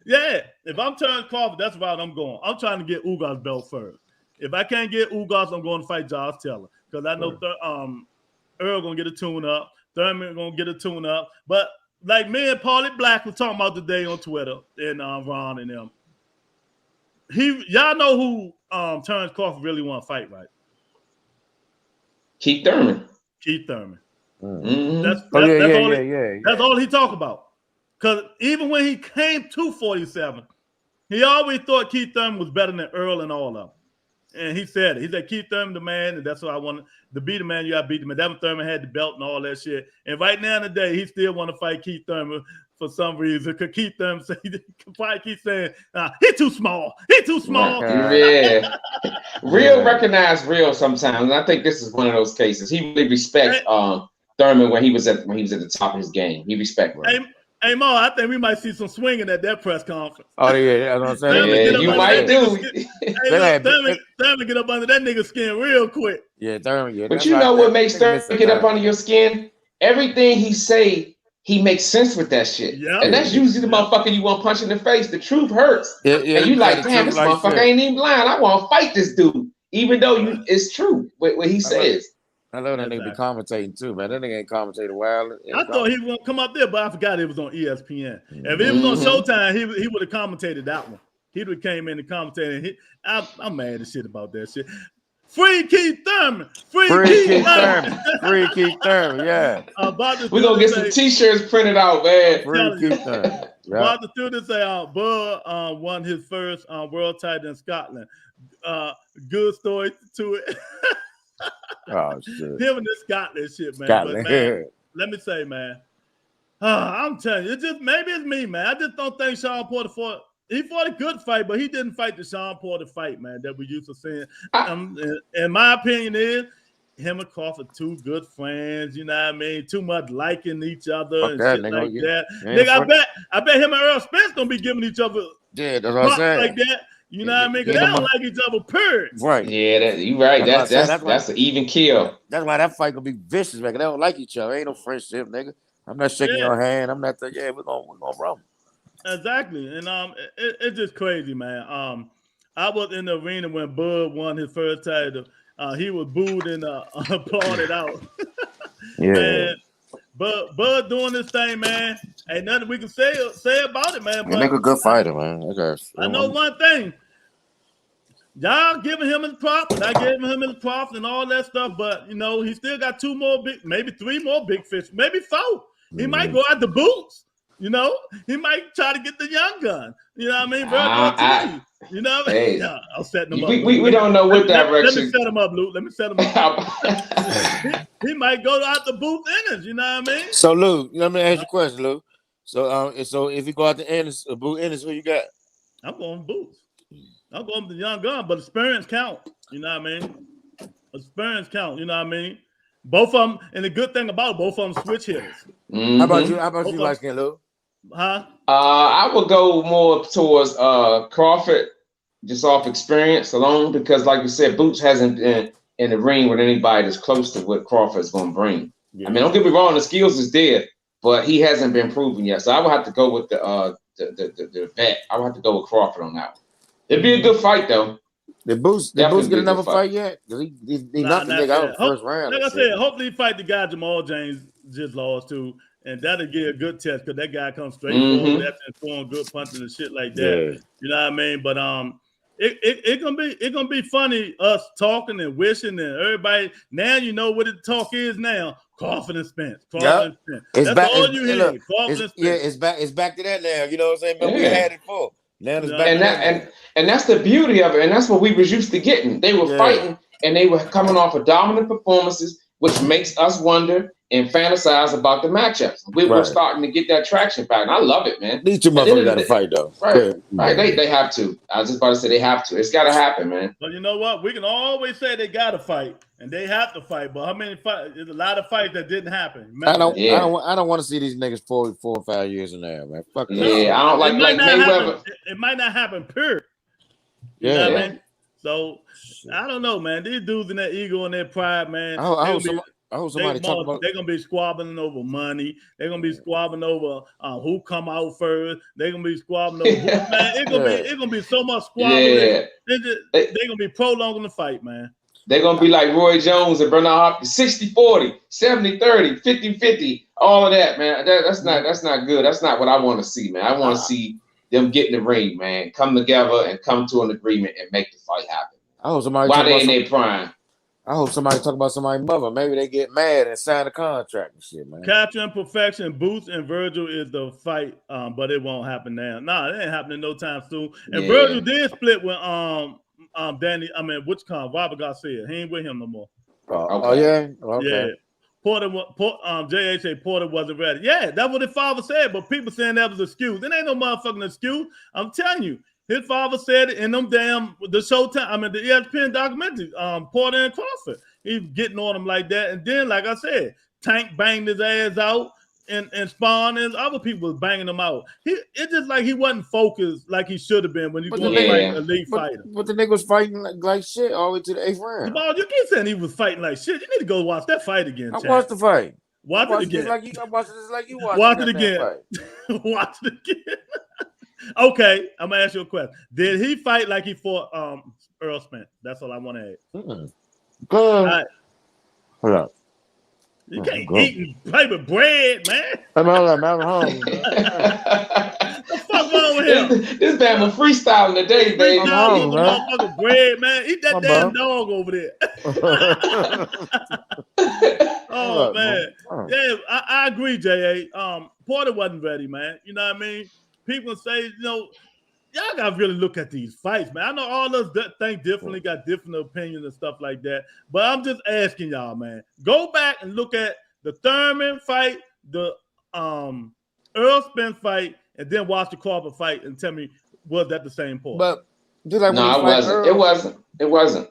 Yeah, if I'm Terrence Crawford, that's about I'm going. I'm trying to get Ugas belt first. If I can't get Ugas, I'm going to fight Josh Taylor because I know Earl gonna get a tune-up. Thurman gonna get a tune-up. But like me and Paulie Black was talking about today on Twitter and Ron and them. Y'all know who Terrence Crawford really want to fight, right? Keith Thurman. Mm-hmm. That's all he talk about. Because even when he came to 47, he always thought Keith Thurman was better than Earl and all of them. And he said it. He said, Keith Thurman the man, and that's what I want to be the man. You got to beat the man. Devin Thurman had the belt and all that shit. And right now today, he still want to fight Keith Thurman for some reason. Because Keith Thurman probably keep saying, he's too small. He's too small. Yeah. Real recognize real sometimes. And I think this is one of those cases. He really respects Thurman when he was at the top of his game. He respects him. Hey, Mo, I think we might see some swinging at that press conference. Oh, yeah, that's what I'm saying. Yeah, you might do. Thurman get up under that nigga's skin real quick. Yeah, Thurman. Yeah, but you know what makes Thurman get up under your skin? Everything he say, he makes sense with that shit. Yep. And that's usually the motherfucker you want to punch in the face. The truth hurts. Yeah, and you like, damn, this motherfucker ain't even blind. I want to fight this dude. Even though it's true what he says. I love that nigga be commentating too, man. That nigga ain't commentating wild. I thought he was gonna come up there, but I forgot it was on ESPN. If it was on Showtime, he would have commentated that one. He would have came in and commentated. I'm mad as shit about that shit. Free Keith Thurman. Free Keith Thurman. Free Keith Thurman. Yeah. We're gonna get some T-shirts printed out, man. Free Keith Thurman. About the student say, Bud won his first world title in Scotland. Good story to it. Oh shit! Him and this Scotland shit, man. But, man, let me say, man, I'm telling you, maybe it's me, man. I just don't think Sean Porter fought. He fought a good fight, but he didn't fight the Sean Porter fight, man, that we used to seeing. And my opinion is, him and Crawford two good friends. You know what I mean? Too much liking each other and shit like that. Nigga, I bet him and Earl Spence gonna be giving each other that's what I'm saying. Like that. You know what I mean? Because they don't like each other, period. Right. Yeah, you right. That's an even kill. That's why that fight gonna be vicious, man. They don't like each other. Ain't no friendship, nigga. I'm not shaking your hand. I'm not. We're gonna run. Exactly, and it's just crazy, man. I was in the arena when Bud won his first title. He was booed and applauded out. Yeah. Man, Bud doing this thing, man. Ain't nothing we can say about it, man. But nigga, good fighter, man. I know one thing. Y'all giving him his props. I gave him his props and all that stuff, but you know he still got maybe three more big fish, maybe four. He might go out the boots. You know, he might try to get the young gun. You know what I mean? Virgil, you know what I mean? Hey, I'm setting him up. We don't know what direction. Let me set him up, Luke. Let me set him up. he might go out the Booth innings. You know what I mean? So, Luke, let me ask you a question, Luke. So, so if you go out the innings, Booth innings, who you got? I'm going Booth. I'm going with the young gun, but experience count. You know what I mean? Experience count. You know what I mean? Both of them, and the good thing about it, both of them switch hitters. Mm-hmm. How about you, light skin, Luke? Huh? I would go more towards Crawford, just off experience alone, because like you said, Boots hasn't been in the ring with anybody that's close to what Crawford's going to bring. Yeah. I mean, don't get me wrong, the skills is there, but he hasn't been proven yet. So I would have to go with the vet. I would have to go with Crawford on that one. It'd be a good fight, though. Did Boots get another fight yet? He knocked the nigga out the first round. Like I said, hopefully he fight the guy Jamal James just lost to, and that'll get a good test because that guy comes straight forward and throwing good punches and shit like that. Yeah. You know what I mean? But it's gonna be funny us talking and wishing and everybody. Now you know what the talk is now. Crawford and Spence. Crawford and Spence. That's all you hear. Crawford and Spence. Yeah, it's back to that now. You know what I'm saying? But we had it for. Now it's back and that's the beauty of it, and that's what we was used to getting. They were fighting, and they were coming off of dominant performances, which makes us wonder and fantasize about the matchups. We were starting to get that traction back, and I love it, man. These two motherfuckers got to fight, though. Right. They have to. I was just about to say they have to. It's got to happen, man. But you know what? We can always say they got to fight, and they have to fight. But how many fights? There's a lot of fights that didn't happen. Remember? I don't want to see these niggas 4 or 5 years in there, man. Fuck yeah, no. I don't like Mayweather. It might not happen, period. You know what I mean? So I don't know, man. These dudes in their ego and their pride, man. I hope somebody talk about. They're gonna be squabbling over money. They're gonna be squabbling over who come out first. They're gonna be squabbling over man. It's gonna be so much squabbling. Yeah. They're gonna be prolonging the fight, man. They're gonna be like Roy Jones and Bernard Hopkins, 60-40, 70-30, 50-50, all of that, man. That's not good. That's not what I want to see, man. I want to see them get in the ring, man, come together and come to an agreement and make the fight happen. I hope somebody while they in their prime. I hope somebody talk about somebody's mother. Maybe they get mad and sign a contract and shit, man. Capture Perfection, Boots and Virgil is the fight, but it won't happen now. Nah, it ain't happening no time soon. And Virgil did split with Danny. I mean, Robert Garcia. He ain't with him no more. Oh yeah, okay. Yeah. J.A. said Porter wasn't ready. Yeah, that's what his father said, but people saying that was an excuse. It ain't no motherfucking excuse. I'm telling you, his father said it in them the Showtime. I mean, the ESPN documentary. Porter and Crawford. He's getting on him like that, and then, like I said, Tank banged his ass out, and Spawn and other people was banging him out. It's just like he wasn't focused like he should have been when he was like a elite fighter. But the nigga was fighting like shit all the way to the 8th round. Jamal, you keep saying he was fighting like shit. You need to go watch that fight again. I watched the fight. Watch it again. I watched it just like you watched. Watch it again. Watch it again. Okay, I'm gonna ask you a question. Did he fight like he fought Earl Spence? That's all I want to ask. All right. Hold up. You can't eat and play with bread, man. I'm home. The fuck wrong with him? This man was freestyling today, baby. Motherfucking bread, man. Eat that damn dog over there. Oh man, yeah, I agree, J.A. Porter wasn't ready, man. You know what I mean? People say, you know, y'all gotta really look at these fights, man. I know all of us think differently, got different opinions and stuff like that. But I'm just asking y'all, man. Go back and look at the Thurman fight, the Earl Spence fight, and then watch the Crawford fight and tell me, was that the same point? But just like no, it wasn't. It wasn't.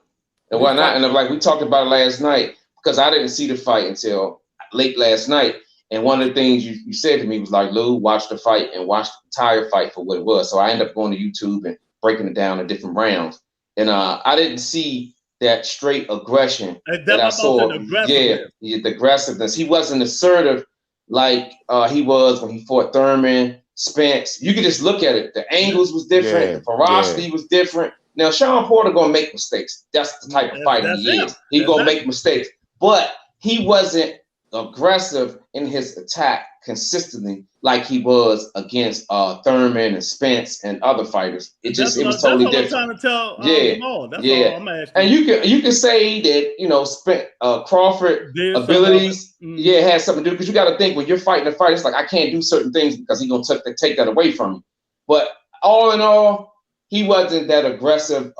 And like we talked about it last night, because I didn't see the fight until late last night. And one of the things you said to me was like, Lou, watch the fight and watch the entire fight for what it was. So I ended up going to YouTube and breaking it down in different rounds. And I didn't see that straight aggression that I saw. The aggressiveness. He wasn't assertive like he was when he fought Thurman, Spence. You could just look at it. The angles was different. The ferocity was different. Now, Sean Porter going to make mistakes. That's the type of fighter he is. He's going to make mistakes. But he wasn't aggressive in his attack consistently like he was against Thurman and Spence and other fighters. It was totally different. That's what I'm trying to tell Jamal. That's all I'm asking. And you can say that Crawford abilities had something to do, because you got to think when you're fighting a fight, it's like I can't do certain things because he's gonna take that away from you. But all in all, he wasn't that aggressive,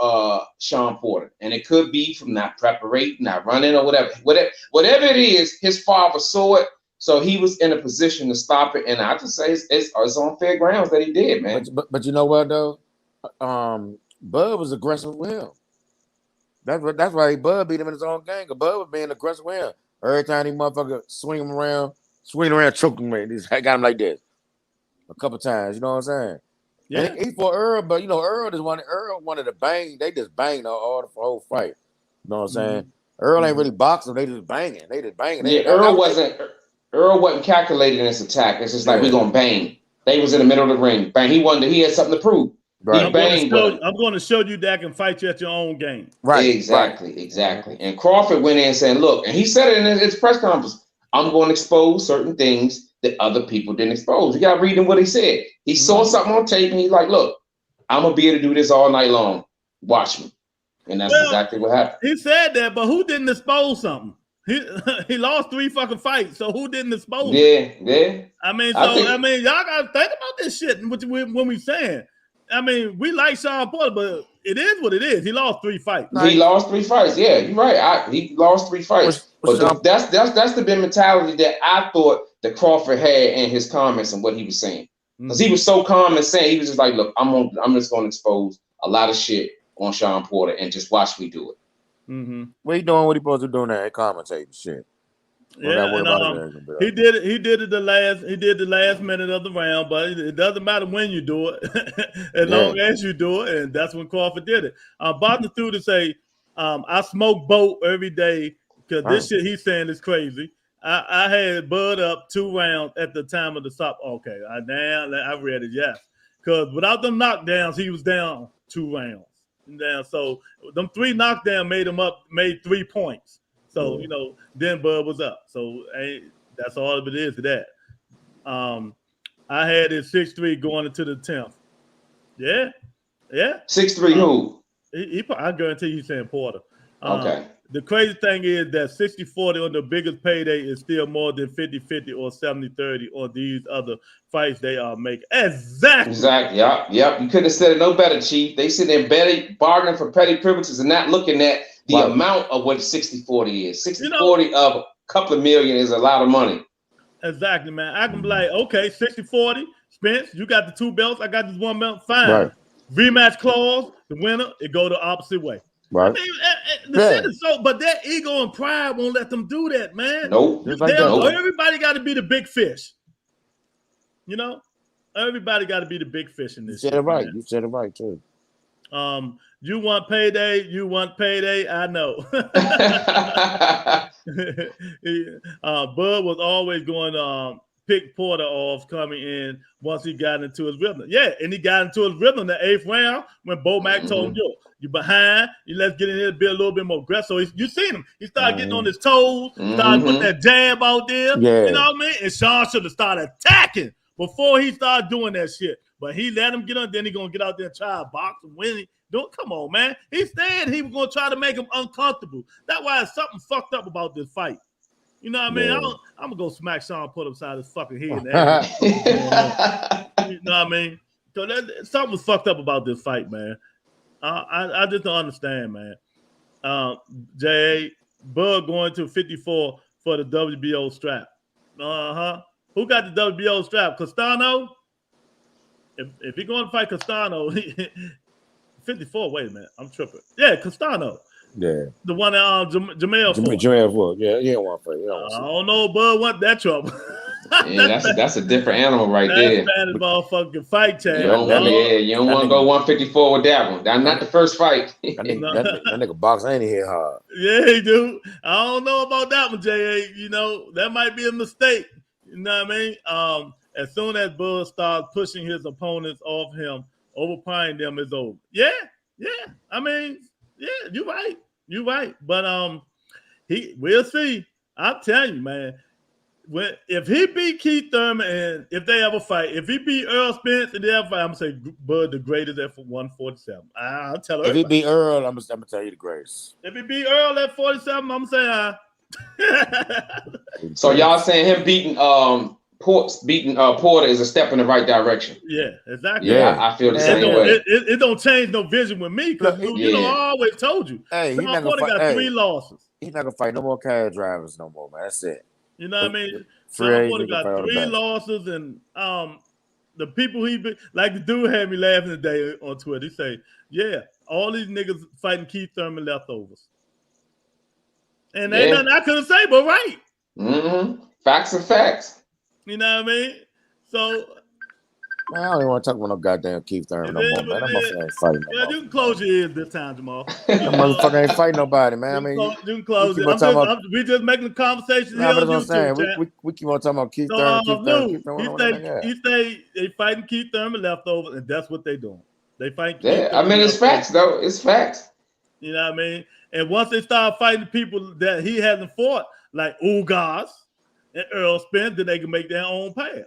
Sean Porter, and it could be from not preparing, not running, or whatever it is. His father saw it, so he was in a position to stop it. And I just say it's on fair grounds that he did, man. But you know what though, Bud was aggressive with him. That's why Bud beat him in his own game. Cause Bud was being aggressive with him. Every time he motherfucker swing him around, choke him. I got him like this a couple times. You know what I'm saying? Yeah, he fought Earl, but Earl wanted to bang. They just banged all the whole fight. You know what I'm saying? Earl ain't really boxing. They just banging. Yeah, Earl wasn't calculating in his attack. It's just like we're gonna bang. They was in the middle of the ring. Bang. He had something to prove. Right. I'm going to show you that I can fight you at your own game. Right. Exactly. And Crawford went in saying, "Look," and he said it in his press conference, "I'm going to expose certain things that other people didn't expose." You got to read him what he said. He saw something on tape and he's like, "Look, I'm gonna be able to do this all night long. Watch me." And that's exactly what happened. He said that, but who didn't expose something? He lost 3 fucking fights, so who didn't expose it? Yeah. I mean, y'all gotta think about this shit when we saying. I mean, we like Sean Porter, but it is what it is. He lost 3 fights. He lost 3 fights. Yeah, you're right. He lost 3 fights. But that's the mentality that I thought that Crawford had in his comments and what he was saying. Because he was so calm and saying, he was just like, "Look, I'm just going to expose a lot of shit on Sean Porter and just watch me do it." Mm-hmm. What he doing? What he supposed to do now? Commentating shit. Yeah, and, he did it. He did the last minute of the round, but it doesn't matter when you do it, as long as you do it, and that's when Crawford did it. Bottom through to say, I smoke boat every day because this shit he's saying is crazy. I had Bud up 2 rounds at the time of the stop. Okay, I read it, yes, because without them knockdowns, he was down 2 rounds. Down, so them 3 knockdowns made 3 points. So, then Bud was up. So that's all of it is to that. I had it 6-3 going into the 10th. Yeah. 6-3 who? I guarantee you saying Porter. Okay. The crazy thing is that 60-40 on the biggest payday is still more than 50-50 or 70-30 on these other fights they are making. Exactly. Yep. You couldn't have said it no better, Chief. They sit there bargaining for petty privileges and not looking at the amount of what 60-40 is. 60-40 of a couple of million is a lot of money. Exactly, man. I can be like, okay, 60-40, Spence, you got the 2 belts, I got this 1 belt, fine. Right. Rematch clause, the winner, it go the opposite way. Right. I mean, shit is so, but that ego and pride won't let them do that, man. Nope. Everybody got to be the big fish. Everybody got to be the big fish in this. You said it right. You said it right too. You want payday. I know. Bud was always going to pick Porter off coming in once he got into his rhythm. Yeah, and he got into his rhythm in the 8th round when Bo Mack told him, "You behind. Let's get in here and be a little bit more aggressive." So you seen him. He started getting on his toes, started putting that jab out there. Yeah. You know what I mean? And Sean should have started attacking before he started doing that shit. But he let him get on. Then he gonna get out there and try to box and win. Come on, man. He said he was gonna try to make him uncomfortable. That's why it's something fucked up about this fight. You know what I mean? I'm gonna go smack Sean Porter upside his fucking head. You know what I mean? So something was fucked up about this fight, man. I just don't understand, man. J.A. Bud going to 54 for the WBO strap. Who got the WBO strap? Castano? If he's going to fight Castano, 54. Wait a minute, I'm tripping. Yeah, Castano. Yeah, the one that Jamel fought. Jamel fought. Yeah, he don't want to fight. I don't know, Bud want that trouble. Yeah, that's a different animal right there. That's bad motherfucking fight, Chad. You don't want to go 154 with that one. That's not the first fight. that nigga box ain't hit hard. Yeah, he do. I don't know about that one, J.A. That might be a mistake. You know what I mean? As soon as Bud starts pushing his opponents off him, overpowering them is over. Yeah. I mean, yeah, you're right. But we'll see. I'm telling you, man. if he beat Keith Thurman and if they ever fight, if he beat Earl Spence and they ever fight, I'm gonna say Bud the greatest at 147. I'll tell her. If he beat Earl, I'm gonna tell you the greatest. If he beat Earl at 47, I'm gonna say So y'all saying him beating Porter is a step in the right direction? Yeah, exactly. Yeah, I feel the same way. It don't change no vision with me because I always told you. Hey, Porter got 3 losses. He's not gonna fight no more cab drivers no more, man. That's it. You know what I mean? Sean Porter got 3 losses, and the people like the dude had me laughing today on Twitter. He say, "Yeah, all these niggas fighting Keith Thurman leftovers," and ain't nothing I couldn't say, but right. Mm-hmm. Facts are facts. You know what I mean? So. Man, I don't even want to talk about no goddamn Keith Thurman no more, man. That motherfucker ain't fighting no more. You can close your ears this time, Jamal. That motherfucker ain't fighting nobody, man. You can close it. We just making a conversation here on YouTube. We keep on talking about Keith Thurman. He say they fighting Keith Thurman leftovers, and that's what they doing. They fight. Yeah, I mean it's facts though. It's facts. You know what I mean? And once they start fighting the people that he hasn't fought, like Ugas and Earl Spence, then they can make their own path.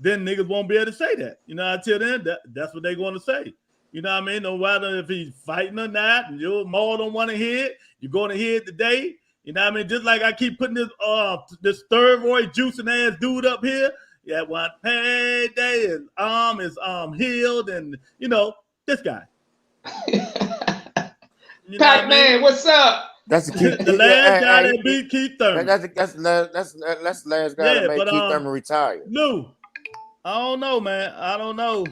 Then niggas won't be able to say that. You know, until then, that's what they're going to say. You know what I mean? No matter if he's fighting or not, you more don't want to hear it. You're going to hear it today. You know what I mean? Just like I keep putting this steroid juicing ass dude up here. Yeah, one payday, his arm is healed, and you know, this guy. Pac-Man, what's up? That's the last guy that beat Keith Thurman. That's the last guy that made Keith Thurman retire. No. I don't know, man. I don't know.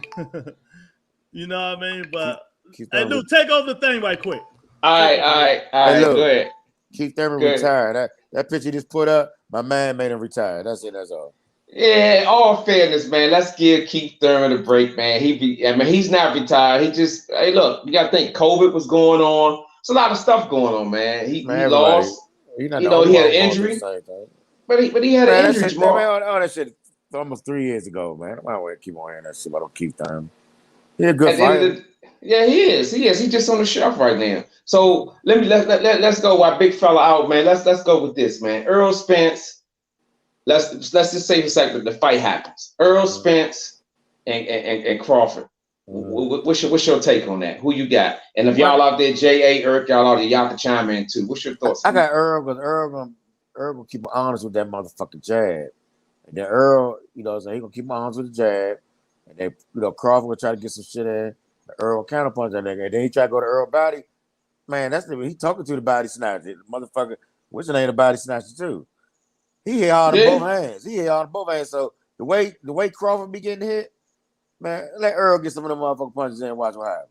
You know what I mean? But hey, Lou, take over the thing right quick. All right. Look, go ahead. Keith Thurman retired. That picture you just put up, my man made him retire. That's it. That's all. Yeah, all fairness, man. Let's give Keith Thurman a break, man. He's not retired. Hey, look, you got to think COVID was going on. It's a lot of stuff going on, man. He lost. He had an injury. But he had an injury, man. All that shit. Almost 3 years ago, man. I don't want to keep on hearing that shit about Keith Thurman. He's a good fighter. Yeah, he is. He's just on the shelf right now. So let's go. While big fella out, man. Let's go with this, man. Earl Spence. Let's just say for a second the fight happens. Earl Spence and Crawford. What's your take on that? Who you got? And if y'all out there, J.A., Eric, y'all out there, y'all can chime in too. What's your thoughts? I got Earl, because Earl gonna keep honest with that motherfucking jab. And then Earl, you know, so he gonna keep my arms with the jab. And then, you know, Crawford will try to get some shit in. Earl counterpunch that nigga. And then he try to go to Earl body. Man, that's the he talking to the body snatcher. The motherfucker, which ain't a body snatcher too. He hit hard on both hands. So the way Crawford be getting hit, man, let Earl get some of them motherfucking punches in and watch what happens.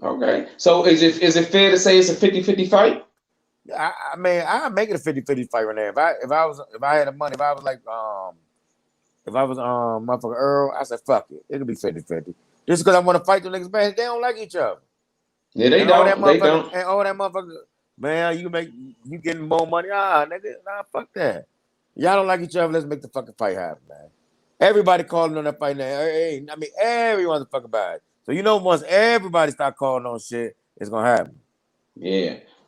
Okay. So is it fair to say it's a 50-50 fight? I mean, I make it a 50-50 fight right now. If I had the money, if I was motherfucker Earl, I said fuck it. It could be 50-50. Just because I want to fight the niggas, man, they don't like each other. Yeah, they don't. And all that motherfucker, man, you getting more money. Nigga, fuck that. Y'all don't like each other. Let's make the fucking fight happen, man. Everybody calling on that fight now. Hey, I mean, everyone's fucking about it. So you know, once everybody start calling on shit, it's gonna happen.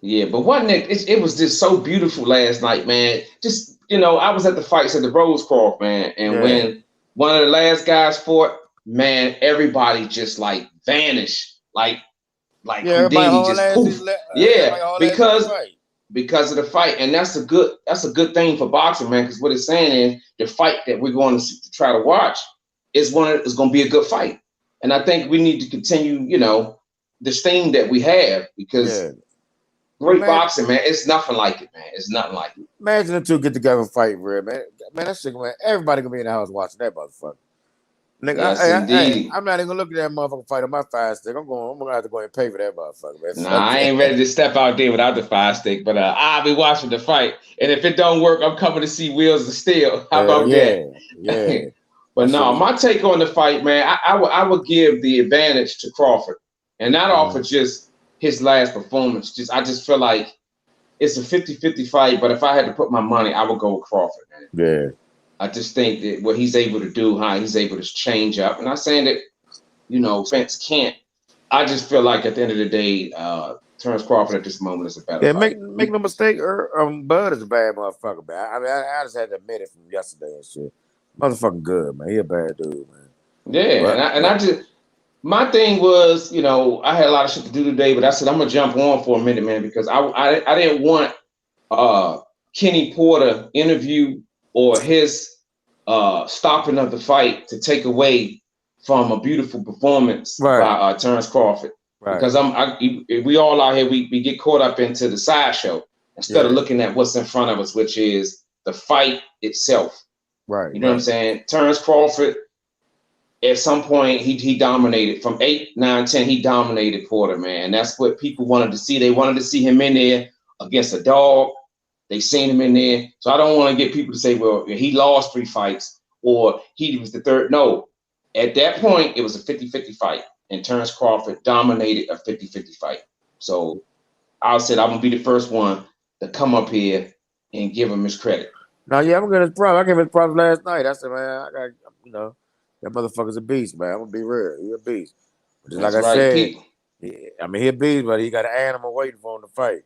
Yeah, but wasn't it was just so beautiful last night, man. Just, you know, I was at the fights at the Rosecroft, man, and when one of the last guys fought, man, everybody just like vanished, like Houdini just poof. Because of the fight, and that's a good thing for boxing, man. Because what it's saying is the fight that we're going to try to watch is going to be a good fight, and I think we need to continue, you know, this thing that we have because. Great boxing, man. It's nothing like it, man. It's nothing like it. Imagine the two get together and fight, man. Man, that shit, man. Everybody gonna be in the house watching that motherfucker. Nigga, yes, I'm not even gonna look at that motherfucker fight on my fire stick. I'm gonna have to go and pay for that motherfucker, man. Nah, I ain't ready to step out there without the fire stick, but I'll be watching the fight. And if it don't work, I'm coming to see Wheels of Steel. How about that? Yeah. But no, my take on the fight, man, I would give the advantage to Crawford, and not off of just his last performance. I just feel like it's a 50-50 fight, but if I had to put my money, I would go with Crawford, man. Yeah. I just think that what he's able to do, how he's able to change up. And I'm saying that, you know, Spence can't. I just feel like at the end of the day, Terrence Crawford at this moment is a better fight. Make no mistake, Bud is a bad motherfucker, man. I mean, I just had to admit it from yesterday and shit. Motherfucking good, man. He a bad dude, man. Yeah, I just my thing was, you know, I had a lot of shit to do today, but I said I'm gonna jump on for a minute, man, because I didn't want Kenny Porter interview or his stopping of the fight to take away from a beautiful performance by Terrence Crawford. Right. Because we all out here, we get caught up into the sideshow instead of looking at what's in front of us, which is the fight itself. Right. You know what I'm saying? Terrence Crawford, at some point, he dominated. From 8, 9, 10, he dominated Porter, man. That's what people wanted to see. They wanted to see him in there against a dog. They seen him in there. So I don't want to get people to say, well, he lost 3 fights or he was the third. No. At that point, it was a 50-50 fight. And Terrence Crawford dominated a 50-50 fight. So I said I'm going to be the first one to come up here and give him his credit. Now, yeah, I'm going to get his props. I gave him his props last night. I said, man, I got, you know, that motherfucker's a beast, man. I'm going to be real. He's a beast. But just like I said, I mean, he's a beast, but he got an animal waiting for him to fight.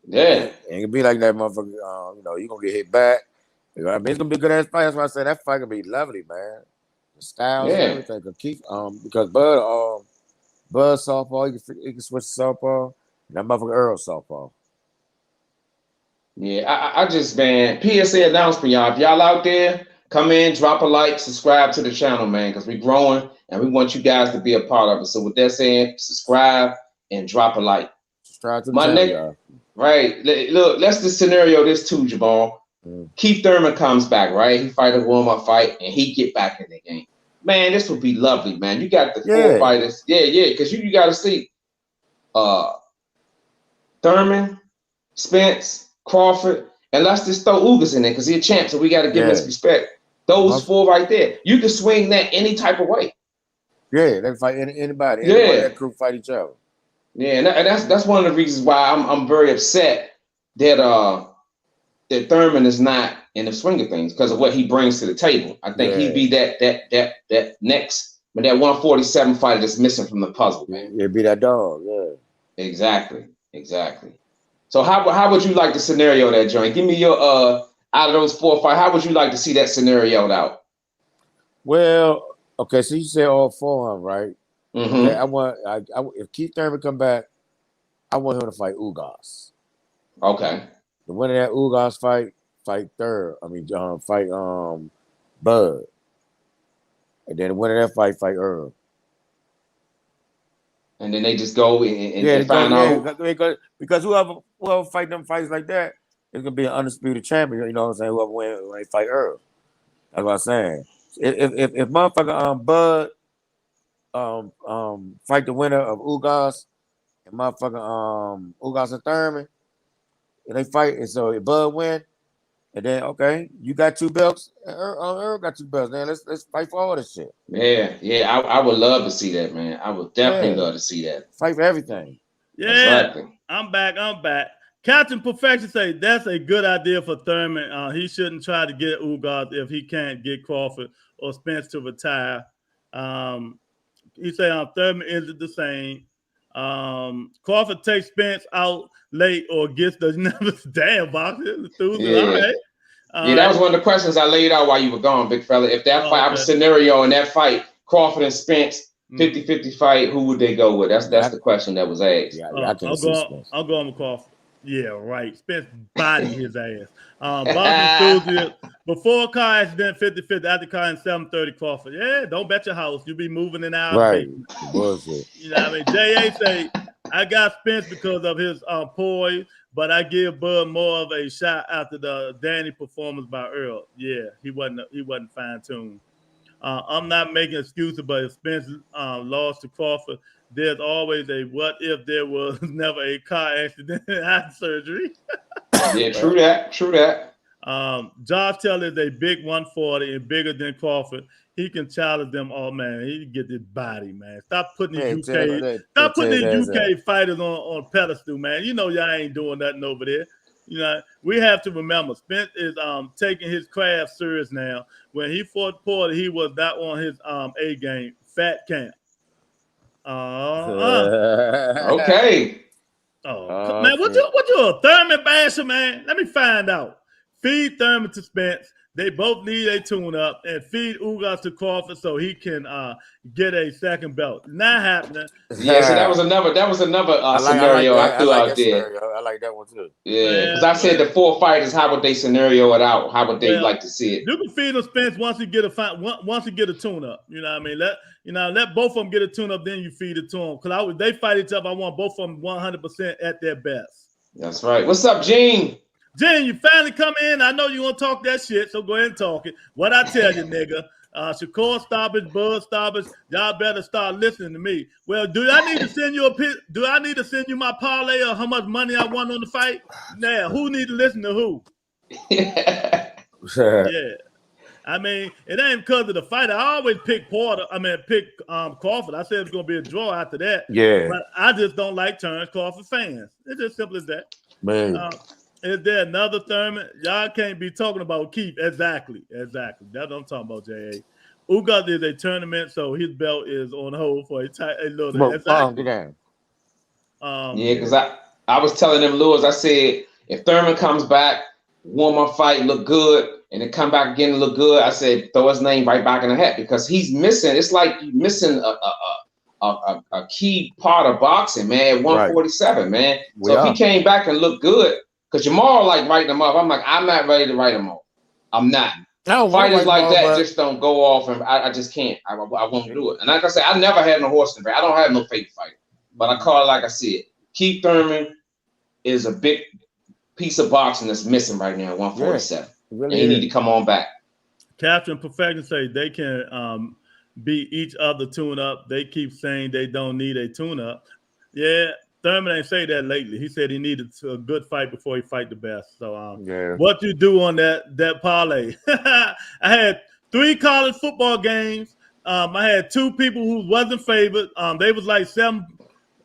Yeah. It ain't going to be like that motherfucker. You know, you're going to get hit back. You know, I mean, it's going to be a good-ass fight. That's why I said that fight going to be lovely, man. The styles and everything. Because Bud softball, he can switch to softball. And that motherfucker Earl softball. Yeah, I just, man, PSA announcement, y'all. If y'all out there, come in, drop a like, subscribe to the channel, man, because we're growing and we want you guys to be a part of it. So with that saying, subscribe and drop a like. Subscribe to the channel, y'all. Right. Look, let's just scenario this too, Jamal. Keith Thurman comes back, right? He fight a warm-up fight and he get back in the game. Man, this would be lovely, man. You got the 4 fighters. Yeah, because you got to see Thurman, Spence, Crawford, and let's just throw Ugas in there because he's a champ, so we got to give him his respect. Those 4 right there. You can swing that any type of way. Yeah, they can fight anybody. Anybody that crew fight each other. Yeah, and that's one of the reasons why I'm very upset that that Thurman is not in the swing of things because of what he brings to the table. I think he'd be that next, but that 147 fighter that's missing from the puzzle, man. Yeah, be that dog. Yeah. Exactly. So how would you like the scenario that joint? Give me your out of those 4 fights, how would you like to see that scenarioed out? Well, okay, so you said all 4 of them, right? Mm-hmm. Okay, if Keith Thurman come back, I want him to fight Ugas. Okay. The winner of that Ugas fight fight Bud. And then the winner of that fight Earl. And then they just go and find out. Because whoever fight them fights like that is gonna be an undisputed champion. You know what I'm saying? Whoever wins when they fight Earl. That's what I'm saying. If motherfucker Bud fight the winner of Ugas and motherfucker Ugas and Thurman, and they fight, and so if Bud win, and then you got 2 belts, Earl got 2 belts. Then let's fight for all this shit. Yeah, I would love to see that, man. I would definitely love to see that. Fight for everything. Yeah, exactly. I'm back. Captain Perfection say that's a good idea for Thurman. He shouldn't try to get Ugas if he can't get Crawford or Spence to retire. He say Thurman isn't the same. Crawford takes Spence out late or gets the damn boxer. All right. That was one of the questions I laid out while you were gone, big fella. If that fight was scenario in that fight, Crawford and Spence, 50-50 fight, who would they go with? That's the question that was asked. Yeah, I can't see Spence. I'll go with Crawford. Yeah, right. Spence body his ass. Boxing enthusiast. Before car accident, 50-50. After car in 730 Crawford. Yeah, don't bet your house. You'll be moving in out. Right. Bullshit. You know what I mean? J.A. say, I got Spence because of his poise, but I give Bud more of a shot after the Danny performance by Earl. Yeah, he wasn't fine-tuned. I'm not making excuses, but if Spence lost to Crawford, there's always a what if there was never a car accident and eye surgery. Yeah, true that. Josh Taylor is a big 140 and bigger than Crawford. He can challenge them all, man. He can get this body, man. Stop putting these UK fighters on pedestal, man. You know y'all ain't doing nothing over there. You know, we have to remember Spence is taking his craft serious now. When he fought Porter, he was not on his A game. Fat camp. Okay. Oh, man, what you a Thurman basher, man? Let me find out. Feed Thurman to Spence. They both need a tune-up, and feed Ugas to Crawford so he can get a second belt. Not happening. Yeah, so that was another scenario I threw out there. I like that one too. Yeah, because I said the 4 fighters, how would they scenario it out? How would they like to see it? You can feed them Spence once you get a tune-up. You know what I mean? Let both of them get a tune-up, then you feed it to them. Because they fight each other, I want both of them 100% at their best. That's right. What's up, Gene? Gene, you finally come in. I know you want to talk that shit, so go ahead and talk it. What I tell you, nigga, Shakur stoppage, Bud stoppage, y'all better start listening to me. Well, do I need to send you my parlay of how much money I won on the fight? Now, who need to listen to who? Yeah. I mean, it ain't because of the fight. I always pick Crawford. I said it's gonna be a draw after that. Yeah. But I just don't like Terrence Crawford fans. It's just simple as that. Man. Is there another Thurman? Y'all can't be talking about Keith. Exactly. That's what I'm talking about, J.A. Ugas is a tournament, so his belt is on hold for a little. Exactly. Because I was telling them, Lewis, I said, if Thurman comes back, won my fight, look good, and then come back again and look good, I said, throw his name right back in the hat because he's missing. It's like you're missing a key part of boxing, man, at 147, right. Man. So if he came back and looked good, because Jamal like writing them up. I'm like, I'm not ready to write them off. I'm not. No, fighters like that just don't go off, and I just can't. I won't do it. And like I said, I never had no horse in the race. I don't have no fake fight. But I call it like I said. Keith Thurman is a big piece of boxing that's missing right now at 147. Really and he need to come on back. Captain Perfection say they can beat each other tune-up. They keep saying they don't need a tune-up. Yeah. Thurman ain't say that lately. He said he needed a good fight before he fight the best. So, what you do on that parlay? I had 3 college football games. I had 2 people who wasn't favored. They was like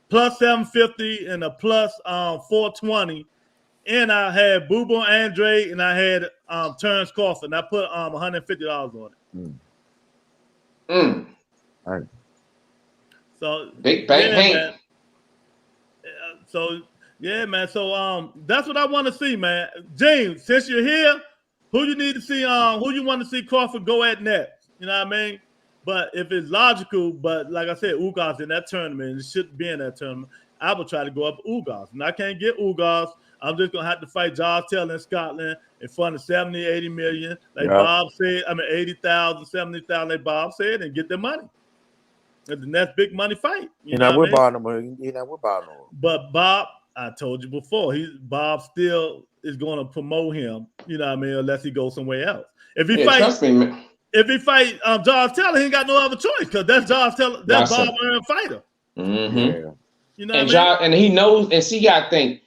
plus 750 and a plus 420. And I had Boo Andre and I had Terrence Crawford. And I put $150 on it. Right. So big bang. Man. So man. So that's what I want to see, man. James, since you're here, who you need to see? Who you want to see Crawford go at next? You know what I mean? But if it's logical, but like I said, Ugas in that tournament, it shouldn't be in that tournament. I would try to go up Ugas, and I can't get Ugas. I'm just gonna have to fight Josh Taylor in Scotland in front of 70, 80 million, like Bob said. 80,000, 70,000, like Bob said, and get their money. And the next big money fight. You're not with Baltimore. But Bob, I told you before, Bob still is going to promote him. You know what I mean? Unless he goes somewhere else. If he fight Josh Taylor, he ain't got no other choice because that's Josh Taylor. That's Bob Earn fighter. Mm-hmm. Yeah. You know and Josh, and he knows. And see, I think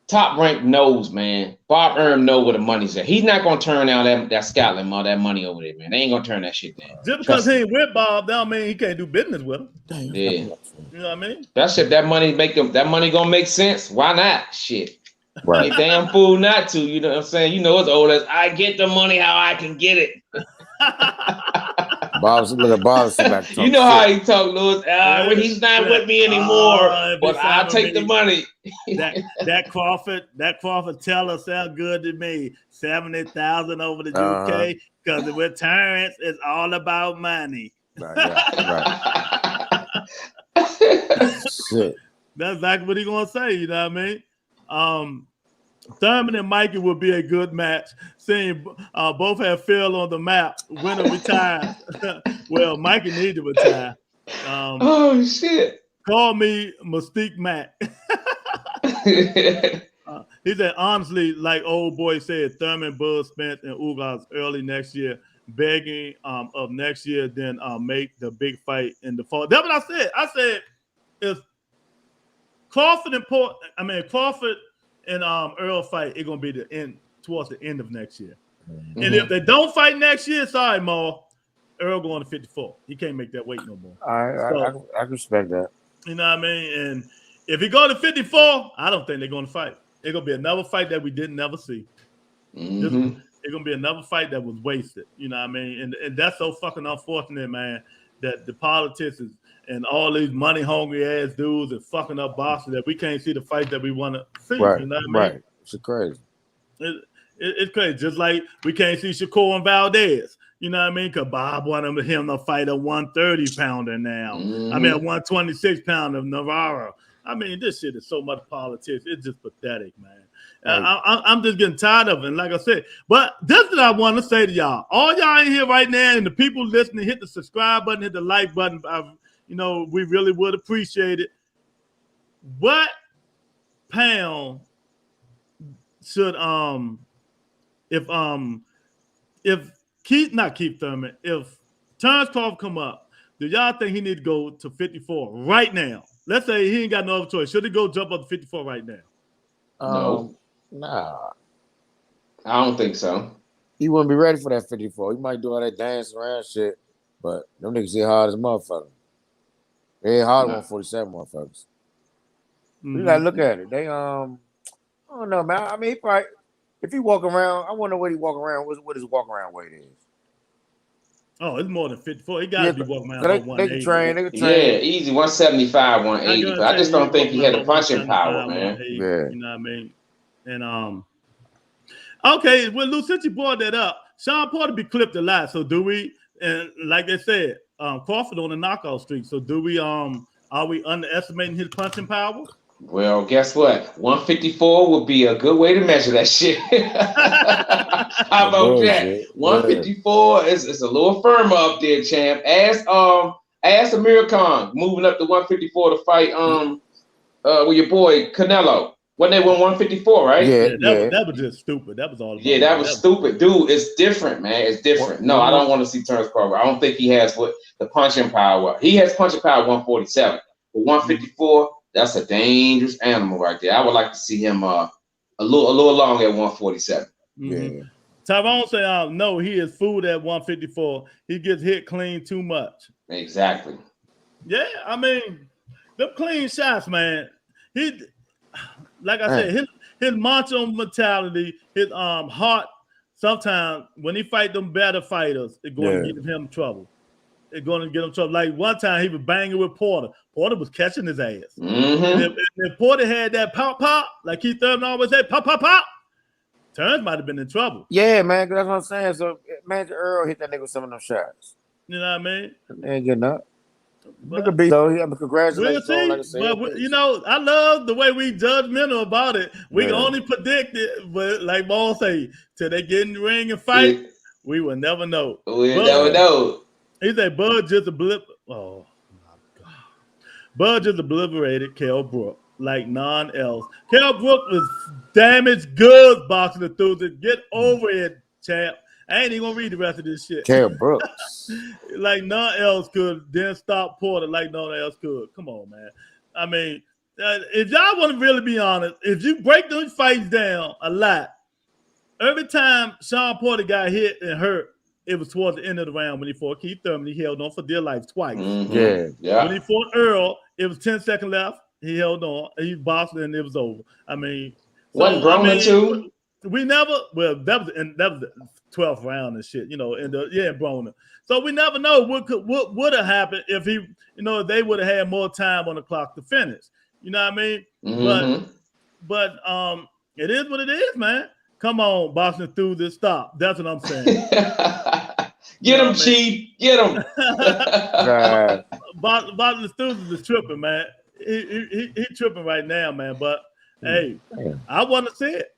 Top Rank knows, man. Bob Earn know where the money's at. He's not gonna turn down that Scotland all that money over there, man. They ain't gonna turn that shit down. Just because he ain't with Bob, that don't mean he can't do business with him. Yeah, you know what I mean. That money gonna make sense. Why not? Shit, right? You damn fool not to. You know what I'm saying? You know it's old as I get the money how I can get it. Bob's you know how he talk, Lewis. He's not with me anymore, but I'll take the money. that Crawford tell us sound good to me. 70,000 over the UK because with Terrence, it's all about money. Right. Shit. That's exactly what he's gonna say. You know what I mean? Thurman and Mikey would be a good match. Seeing both have failed on the map. Winner retired. Well, Mikey need to retire. Oh shit! Call me Mystique Mac. He said, honestly, like old boy said, Thurman, Bud Spence, and Ugas early next year, begging of next year, then make the big fight in the fall. That's what I said. I said, if Crawford and Earl fight, it's gonna be the end towards the end of next year. Mm-hmm. And if they don't fight next year, sorry, Mo, Earl going to 54. He can't make that weight no more. I respect that. You know what I mean? And if he go to 54, I don't think they're gonna fight. It's gonna be another fight that we didn't never see. Mm-hmm. It's gonna be another fight that was wasted. You know what I mean? And that's so fucking unfortunate, man. that the politicians and all these money hungry ass dudes are fucking up boxing that we can't see the fight that we want to see. Right, You know what I mean? right. It's crazy. It's crazy. Just like we can't see Shakur and Valdez. You know what I mean? Because Bob wanted him to fight a 130 pounder now. I mean, a 126 pounder Navarro. I mean, this shit is so much politics. It's just pathetic, man. Right. I'm just getting tired of it. And like I said, but this is what I want to say to y'all. All y'all in here right now and the people listening, hit the subscribe button, hit the like button. We really would appreciate it. What pound should if Keith Thurman, if Terrence Crawford come up, do y'all think he need to go to 54 right now? Let's say he ain't got no other choice. Should he go jump up to 54 right now? No. Nah. I don't think so. He wouldn't be ready for that 54. He might do all that dance around shit, but them niggas hit hard as a motherfucker. They hit hard 147 motherfuckers. You gotta look at it. They I don't know, man. I mean, he probably, if he walk around, I wonder what he walk around. What his walk around weight is. Oh, it's more than 54. He got to be walking around. They can train. Yeah, easy 175, 180. But I just don't think he had the punching power, man. Yeah. You know what I mean? And okay, well, Lou, since you brought that up, Sean Porter be clipped a lot. So do we? And like they said, Crawford on the knockout streak. So do we? Are we underestimating his punching power? Well, guess what? 154 would be a good way to measure that shit. How about that? 154 is a little firmer up there, champ. Ask Amir Khan moving up to 154 to fight with your boy Canelo. When they won 154, right? Yeah, that was just stupid. That was all. Yeah, that was stupid, dude. It's different, man. It's different. No, I don't want to see Terrence Crawford. I don't think he has what the punching power. He has punching power 147, but 154. That's a dangerous animal right there. I would like to see him a little long at 147. Yeah. Tyrone say, no, he is food at 154. He gets hit clean too much. Exactly. Yeah, I mean, the clean shots, man. He, like I said, his macho mentality, his heart. Sometimes when he fight them better fighters, it's going to give him trouble. It's going to get him trouble. Like one time he was banging with Porter. Porter was catching his ass. And if Porter had that pop, like Keith Thurman always said, pop, Terrence might have been in trouble. Yeah, man, that's what I'm saying. So imagine Earl hit that nigga with some of them shots. You know what I mean? They ain't getting up. Congratulations. Like I said, but I love the way we judgmental about it. We can only predict it, but like Ball say, till they get in the ring and fight, we will never know. We'll never know. He said Bud just oh my God. Bud just obliterated Kell Brook like none else. Kell Brook was damaged goods boxing enthusiast. Get over it, champ. I ain't even gonna read the rest of this shit. Kell Brooks. Like none else could, then stop Porter like none else could. Come on, man. I mean, if y'all want to really be honest, if you break those fights down a lot, every time Sean Porter got hit and hurt, it was towards the end of the round when he fought Keith Thurman. He held on for dear life twice. Yeah. When he fought Earl, it was 10 seconds left. He held on. He boxed and it was over. I mean, wasn't Broner too? We never. Well, that was the 12th round and shit. Broner. So we never know what would have happened if he, if they would have had more time on the clock to finish. You know what I mean? But it is what it is, man. Come on, boxing through this. Stop. That's what I'm saying. Get him, Chief. Get him. Boxing through is tripping, man. He tripping right now, man. But hey, I want to see it.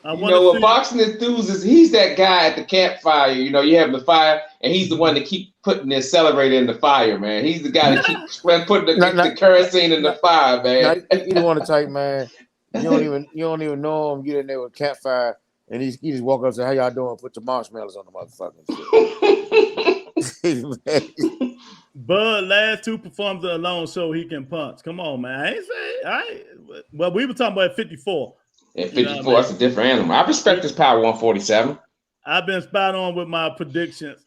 Boxing enthusiast, he's that guy at the campfire. You have the fire, and he's the one that keep putting the accelerator in the fire, man. He's the guy that keeps putting the kerosene in the fire, man. You don't want to type, man. You don't even know him. You in there with campfire, and he just walk up and say, "How y'all doing?" Put your marshmallows on the motherfuckers. Bud last two performances alone show he can punch. Come on, man. Well, we were talking about 54. At 54, that's a different animal. I respect his power 147. I've been spot on with my predictions.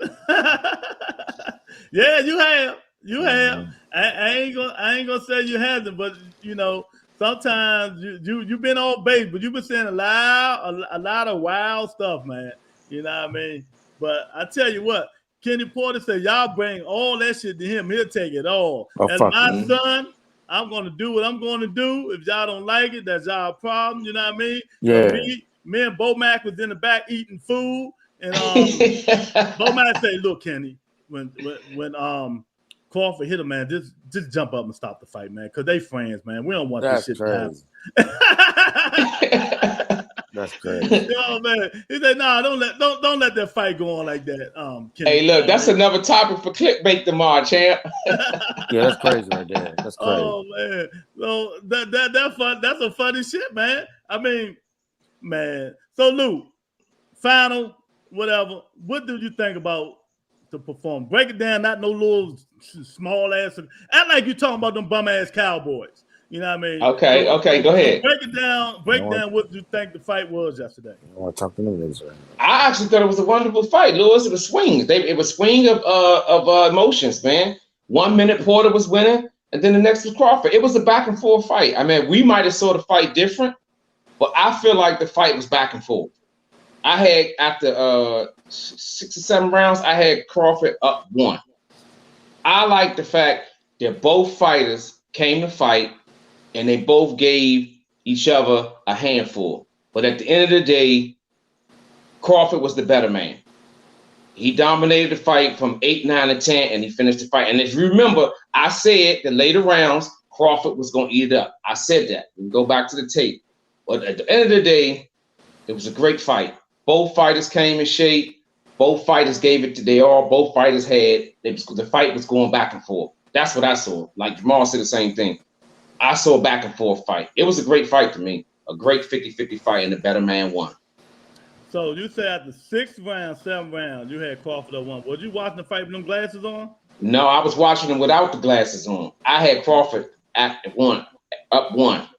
Yeah, you have. You have. I ain't gonna say you haven't, but sometimes you've been on base, but you've been saying a lot of wild stuff, man. You know what I mean? But I tell you what, Kenny Porter said, y'all bring all that shit to him. He'll take it all. Oh, As fuck my you. son, I'm going to do what I'm going to do. If y'all don't like it, that's y'all problem. You know what I mean? Yeah. Me and Bo Mac was in the back eating food. And Bo Mac say, look, Kenny, when Crawford hit him, man, just jump up and stop the fight, man, because they friends, man. We don't want this shit to happen. That's crazy. Yo, man. He said, "Nah, don't let that fight go on like that." Kenny. Hey, look, that's another topic for clickbait tomorrow, champ. Yeah, that's crazy right there. That's crazy. Oh man, so that's a funny shit, man. I mean, man. So Lou, final, whatever. What do you think about the performance? Break it down. Not no little small ass. Act like you talking about them bum ass Cowboys. You know what I mean? Okay, go ahead. Break it down. Break down what you think the fight was yesterday. I want to talk to them right now. I actually thought it was a wonderful fight, Lewis. It was swing. It was swing of emotions, man. 1 minute Porter was winning, and then the next was Crawford. It was a back and forth fight. I mean, we might have saw the fight different, but I feel like the fight was back and forth. I had after 6 or 7 rounds, I had Crawford up 1. I like the fact that both fighters came to fight. And they both gave each other a handful. But at the end of the day, Crawford was the better man. He dominated the fight from 8, 9, and 10, and he finished the fight. And if you remember, I said the later rounds, Crawford was going to eat it up. I said that. We can go back to the tape. But at the end of the day, it was a great fight. Both fighters came in shape. Both fighters gave it to their all. Both fighters had, the fight was going back and forth. That's what I saw. Like Jamal said the same thing. I saw a back and forth fight. It was a great fight to me. A great 50-50 fight, and the better man won. So you said after 6 rounds, 7 rounds, you had Crawford at 1. Was you watching the fight with them glasses on? No, I was watching them without the glasses on. I had Crawford at 1, up 1.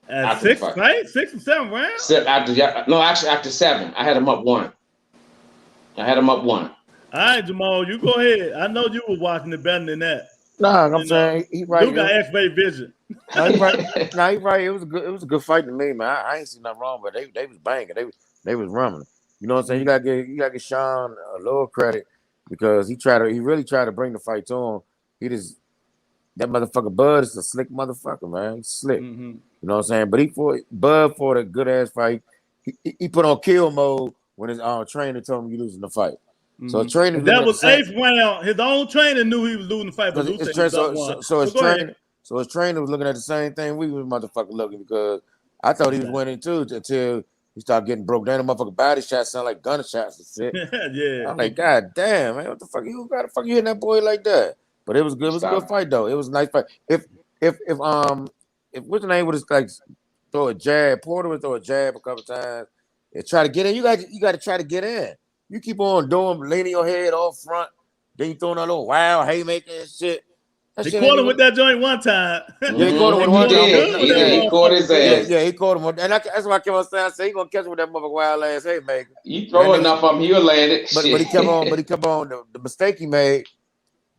At 6 fights? 6 and 7 rounds? After 7. I had him up 1. All right, Jamal, you go ahead. I know you was watching it better than that. Nah, I'm saying he right. You got X-ray vision. Nah, he right. It was a good fight to me, man. I ain't seen nothing wrong, but they was banging. They was rumbling. You know what I'm saying? You gotta give Sean a little credit because he really tried to bring the fight to him. That motherfucker Bud is a slick motherfucker, man. He's slick. Mm-hmm. You know what I'm saying? But Bud fought a good ass fight. He put on kill mode when his trainer told him you losing the fight. So trainer that was 8th round. His own trainer knew he was losing the fight, but so his trainer was looking at the same thing we was motherfucking looking because I thought he was winning too until he started getting broke down. The motherfucking body shots sound like gunshots and shit. Yeah. I'm like, God damn, man, what the fuck? You got the fuck you hitting that boy like that? But it was good. It was a good fight though. It was a nice fight. If what's the name would like throw a jab, Porter would throw a jab a couple times and try to get in. You got to try to get in. You keep on leaning your head off front, then you throwing a little wild haymaker and shit. He caught him with that joint one time. Yeah, he caught him with one time. He caught his ass. Yeah, he caught him. And that's why I kept on saying, I said, he gonna catch him with that motherfucking wild ass haymaker. You throw enough of him, he'll land it. But he kept on. The mistake he made,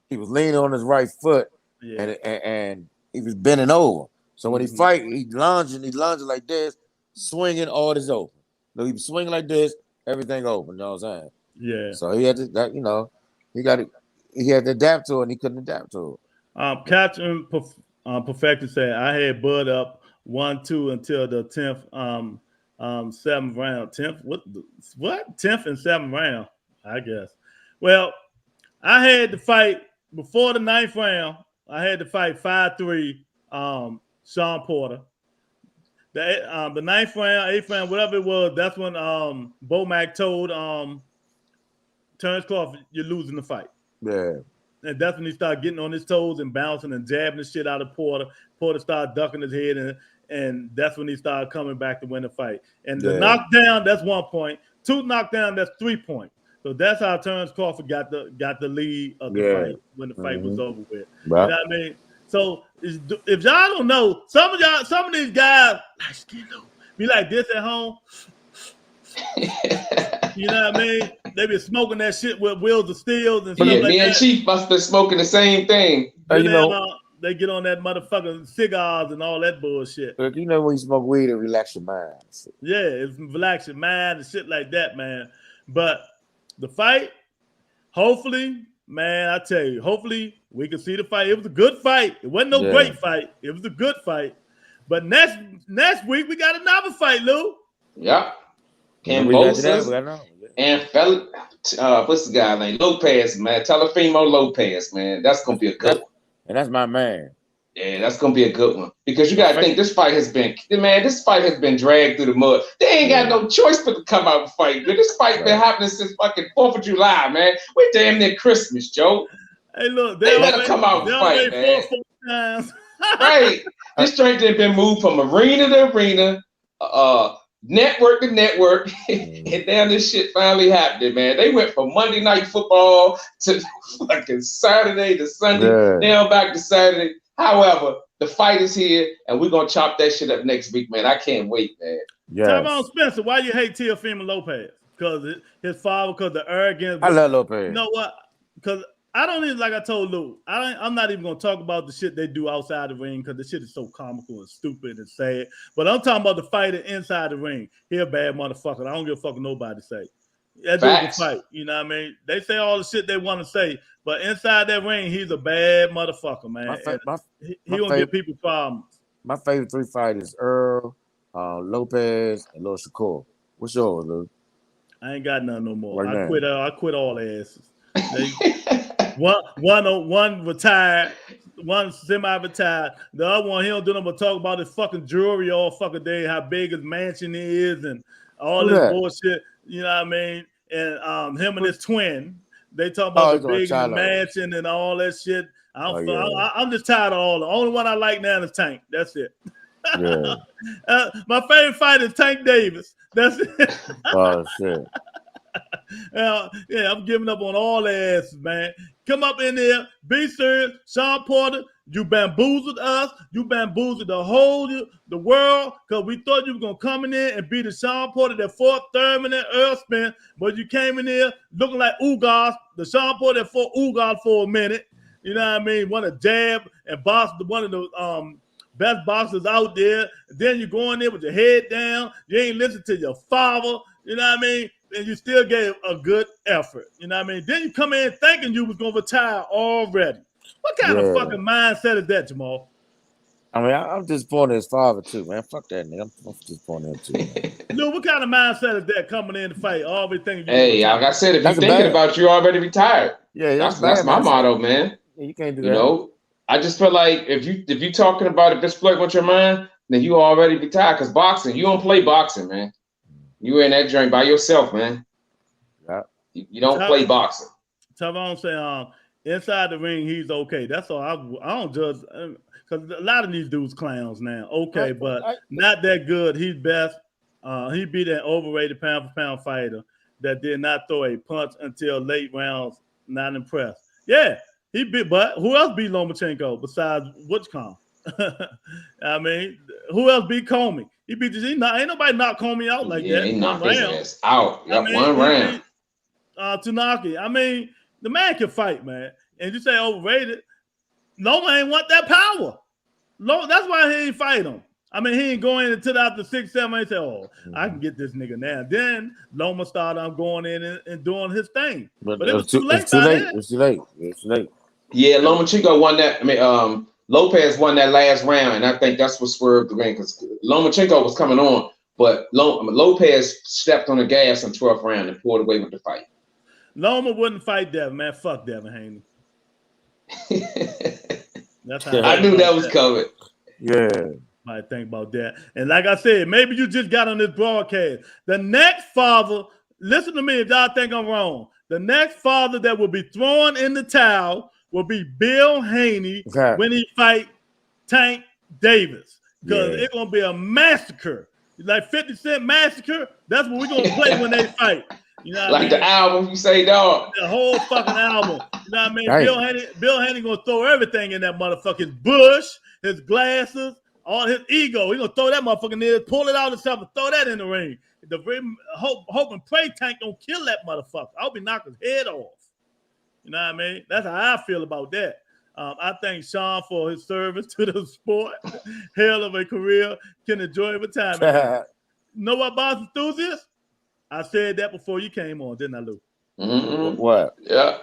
he was leaning on his right foot, and he was bending over. So when he fight, he lunging like this, swinging, all this open. So he was swinging like this. Everything open, you know what I'm saying? Yeah. So he had to, he had to adapt to it, and he couldn't adapt to it. Captain Perfected said, I had Bud up 1-2 until the 10th, 7th round. 10th? What? 10th and 7th round, I guess. Well, I had to fight before the 9th round. I had to fight 5-3 Sean Porter. The 9th round, 8th round, whatever it was, that's when Bo Mac told Terrence Crawford, you're losing the fight. Yeah. And that's when he started getting on his toes and bouncing and jabbing the shit out of Porter. Porter started ducking his head, and that's when he started coming back to win the fight. And the knockdown, that's 1 point. 2 knockdown, that's 3 points. So that's how Terrence Crawford got the lead of the fight when the fight was over with. Right. You know what I mean? So if y'all don't know, some of these guys be like this at home. You know what I mean? They be smoking that shit with wheels of steel and stuff like that. Me and Chief must be smoking the same thing. They get on that motherfucking cigars and all that bullshit. Look, when you smoke weed, it relax your mind. Yeah, it relax your mind and shit like that, man. But the fight hopefully, man, I tell you, hopefully we can see the fight. It was a good fight. It wasn't no great fight. It was a good fight. But next week we got another fight, Lou. Yep. Cambosos and what's the guy named Lopez, man? Telefimo Lopez, man. That's gonna be a good one. And that's my man. Yeah, that's gonna be a good one because you gotta think this fight has been dragged through the mud. They ain't got no choice but to come out and fight. But this fight been happening since fucking 4th of July, man. We're damn near Christmas, Joe. Hey, look, they better come out and fight, man. 4 times. Right. This train has been moved from arena to arena, network to network, and now this shit finally happened, man. They went from Monday Night Football to fucking Saturday to Sunday, now back to Saturday. However, the fight is here, and we're gonna chop that shit up next week, man. I can't wait, man. Talk about Spencer. Why you hate Teofimo Lopez? Because his father, because the arrogance. I love Lopez. You know what? Because I don't even, like I told Lou, I'm not even gonna talk about the shit they do outside the ring because the shit is so comical and stupid and sad. But I'm talking about the fighter inside the ring. He a bad motherfucker. I don't give a fuck what nobody say. That dude's a fight. You know what I mean? They say all the shit they want to say, but inside that ring, he's a bad motherfucker, man. He gonna give people problems. My favorite 3 fighters: Earl, Lopez, and Lil Shakur. What's yours, Lou? I ain't got none no more. Right I quit all asses. One retired, one semi-retired. The other one, he don't do nothing but talk about his fucking jewelry all fucking day, how big his mansion is, and all this bullshit. You know what I mean? And him and his twin, they talk about the big mansion and all that shit. I'm just tired of all. The only one I like now is Tank. That's it. Yeah. My favorite fighter is Tank Davis. That's it. Oh shit. I'm giving up on all the asses, man. Come up in there, be serious. Sean Porter, you bamboozled us. You bamboozled the world, because we thought you were going to come in there and be the Sean Porter that fought Thurman and Earl Spence, but you came in there looking like Ugas, the Sean Porter that fought Ugas for a minute. You know what I mean? One of Jab and box, one of the best boxers out there. Then you go in there with your head down. You ain't listen to your father. You know what I mean? And you still gave a good effort. You know what I mean? Then you come in thinking you was going to retire already. What kind of fucking mindset is that, Jamal? I mean, I'm disappointed in his father, too, man. Fuck that nigga. I'm disappointed in him, too. Lou, what kind of mindset is that coming in to fight? Always thinking like I said, if you're thinking about you already retired. Yeah, that's my motto, man. Yeah, you can't do that. You know, I just feel like if you're talking about if it's flirting with your mind, then you already retired. Because boxing, you don't play boxing, man. You in that joint by yourself, man. Yeah. You don't play boxing. Tavon say, inside the ring, he's okay. That's all. I don't judge, because a lot of these dudes clowns now. Okay, but not that good. He's best. He beat an overrated pound-for-pound fighter that did not throw a punch until late rounds. Not impressed. Yeah, he beat. But who else beat Lomachenko besides Woodscombe? I mean, who else beat Comey? He beat. Ain't nobody knocked Comey out like that. He knocked his ass out. Yep, one round. Tanaki. I mean, the man can fight, man. And you say overrated. Loma ain't want that power. That's why he ain't fight him. I mean, he ain't going until after 6, 7, and say, I can get this nigga now. Then Loma started going in and doing his thing. But it was too late. It's too late. Yeah, Lomachenko won that. I mean, Lopez won that last round, and I think that's what swerved the ring, because Lomachenko was coming on, but Lopez stepped on the gas in 12th round and pulled away with the fight. Loma wouldn't fight Devin, man. Fuck Devin Haney. That's how I knew that was coming. Yeah. Might think about that. And like I said, maybe you just got on this broadcast. The next father, listen to me if y'all think I'm wrong. The next father that will be thrown in the towel will be Bill Haney when he fight Tank Davis. Because it's going to be a massacre. Like 50 Cent Massacre, that's what we're going to play when they fight. You know what I mean? The album, you say, dog. The whole fucking album. You know what I mean? Right. Bill Haney going to throw everything in that motherfucking bush, his glasses, all his ego. He going to throw that motherfucking there, pull it out himself and throw that in the ring. Hope and pray Tank don't kill that motherfucker. I'll be knocking his head off. You know what I mean? That's how I feel about that. I thank Sean for his service to the sport. Hell of a career. Can enjoy retirement. Know what, boss enthusiast? I said that before you came on, didn't I, Lou? Mm-hmm. What? Yeah,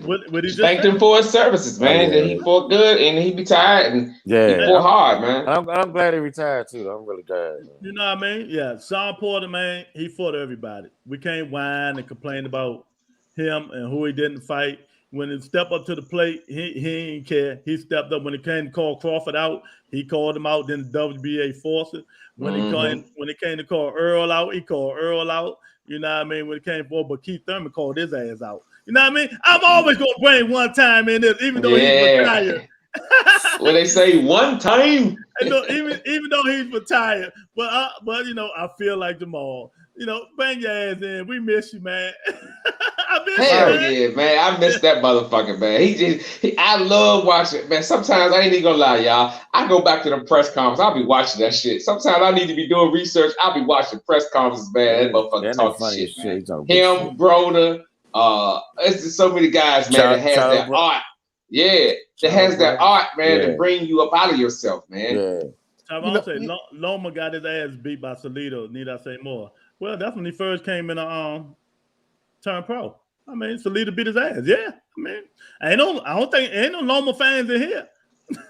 What he thanked him for his services, man. That he fought good and he retired and he fought hard, man. I'm glad he retired too. I'm really glad. You know what I mean? Yeah, Sean Porter, man, he fought everybody. We can't whine and complain about him and who he didn't fight. When he stepped up to the plate, he didn't care. He stepped up when it came to call Crawford out. He called him out. Then the WBA forced it. When it came to call Earl out, he called Earl out. You know what I mean? When it came for, but Keith Thurman called his ass out. You know what I mean? I'm always gonna bring one time in this, even though he's retired. When they say one time, even though he's retired, but you know, I feel like Jamal. You know, bang your ass in. We miss you, man. I miss yeah, man. I miss that motherfucker, man. I love watching, man. Sometimes I ain't even gonna lie, y'all. I go back to the press conference. I'll be watching that shit. Sometimes I need to be doing research. I'll be watching press conferences, man. That motherfucker talking shit, man. Him, Broder, it's just so many guys, man, that has that art. Yeah, that has that art, man, to bring you up out of yourself, man. Yeah. I say Loma got his ass beat by Salido. Need I say more? Well, that's when he first came in turn pro. I mean, Salido beat his ass. Yeah. I mean, I don't think ain't no Loma fans in here.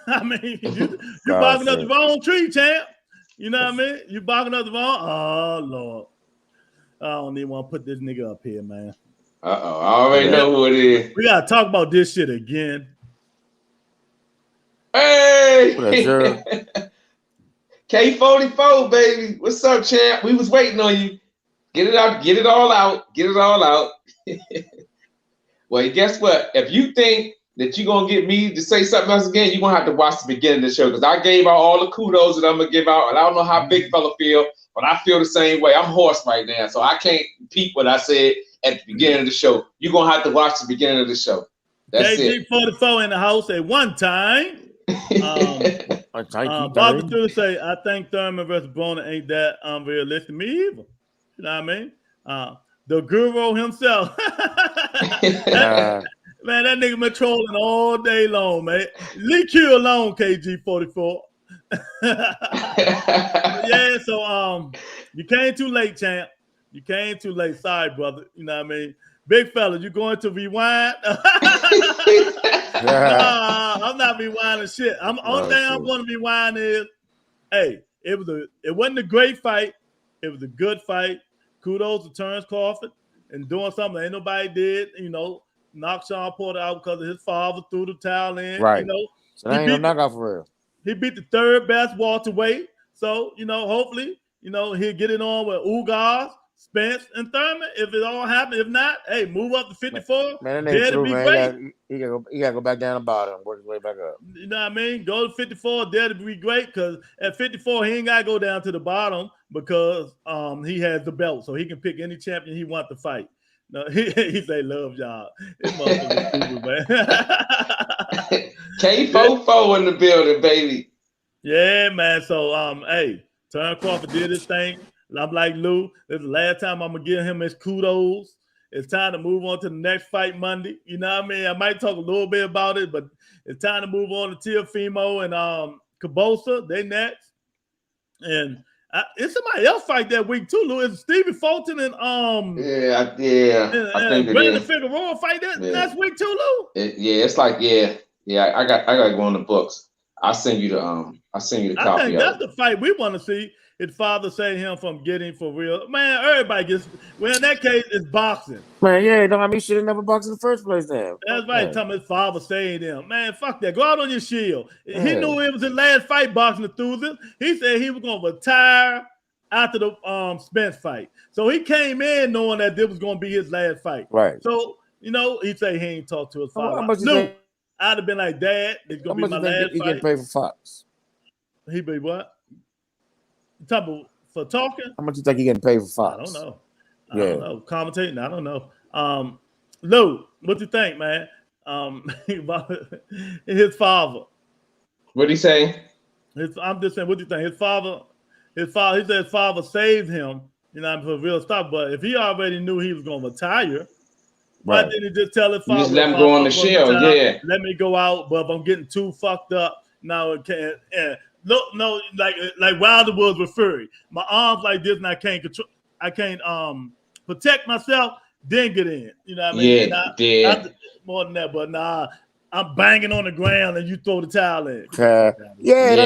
I mean, you barking up the wrong tree, champ. You know what I mean? You barking up the wrong. Oh Lord. I don't even want to put this nigga up here, man. Uh-oh. I already know who it is. We gotta talk about this shit again. Hey! K44, baby. What's up, champ? We was waiting on you. Get it out. Get it all out. Get it all out. Well, guess what? If you think that you're going to get me to say something else again, you're going to have to watch the beginning of the show because I gave out all the kudos that I'm going to give out. And I don't know how big fella feel, but I feel the same way. I'm hoarse right now, so I can't repeat what I said at the beginning of the show. You're going to have to watch the beginning of the show. That's it. KG44 in the house at one time. Bob Stewart say, I think Thurman versus Broner ain't that unrealistic. Me either. You know what I mean? The guru himself. Man, that nigga been trolling all day long, man. Leave Q alone, KG44. Yeah, so you came too late, champ. You came too late. Sorry, brother. You know what I mean? Big fella, you going to rewind? I'm not rewinding shit. Only thing I'm going to rewind is, hey, it wasn't a great fight. It was a good fight. Kudos to Terrence Crawford and doing something ain't nobody did. You know, knocked Sean Porter out because of his father threw the towel in. Right. You know, so that ain't no knockout for real. He beat the third best welterweight. So, you know, hopefully, you know, he'll get it on with Ugas, Spence, and Thurman. If it all happens, if not, hey, move up to 54. Man, that ain't true, man. He got to go back down the bottom and work his way back up. You know what I mean? Go to 54, there to be great, because at 54, he ain't got to go down to the bottom because he has the belt, so he can pick any champion he wants to fight. No, he say, love y'all. This motherfucker stupid, man. K44 in the building, baby. Yeah, man. So, hey, Terrence Crawford did his thing. I'm like Lou. This is the last time I'm gonna give him his kudos. It's time to move on to the next fight Monday. You know what I mean? I might talk a little bit about it, but it's time to move on to Teofimo and Cabosa. They next, and it's somebody else fight that week too, Lou. It's Stevie Fulton and I think Brandon Figueroa fight that next week too, Lou. It's like I got to go on the books. I'll send you the copy. I think that's the fight we want to see. His father saved him from getting for real. Man, everybody gets. Well, in that case, it's boxing. Man, yeah, don't I mean, should have never boxed in the first place. Then that's right. Tell me his father saved him. Man, fuck that. Go out on your shield. Yeah. He knew it was his last fight boxing enthusiast. He said he was going to retire after the Spence fight. So he came in knowing that this was going to be his last fight. Right. So you know, he said he ain't talked to his father. I'd have been like, Dad, it's going to be my last fight. He getting paid for Fox. He be what? For talking? How much you think he getting paid for Fox? I don't know. I don't know. Commentating? I don't know. Lou, what you think, man? His father. What'd he say? I'm just saying, what do you think? His father, he said his father saved him, you know, for real stuff. But if he already knew he was going to retire, why didn't he just tell his father? Just let him go on the shield, yeah. Let me go out, but if I'm getting too fucked up, now it can't. No, like Wilder was with Fury. My arms like this, and I can't control. I can't protect myself. then get in. You know what I mean? Not more than that, but nah, I'm banging on the ground and you throw the towel in. That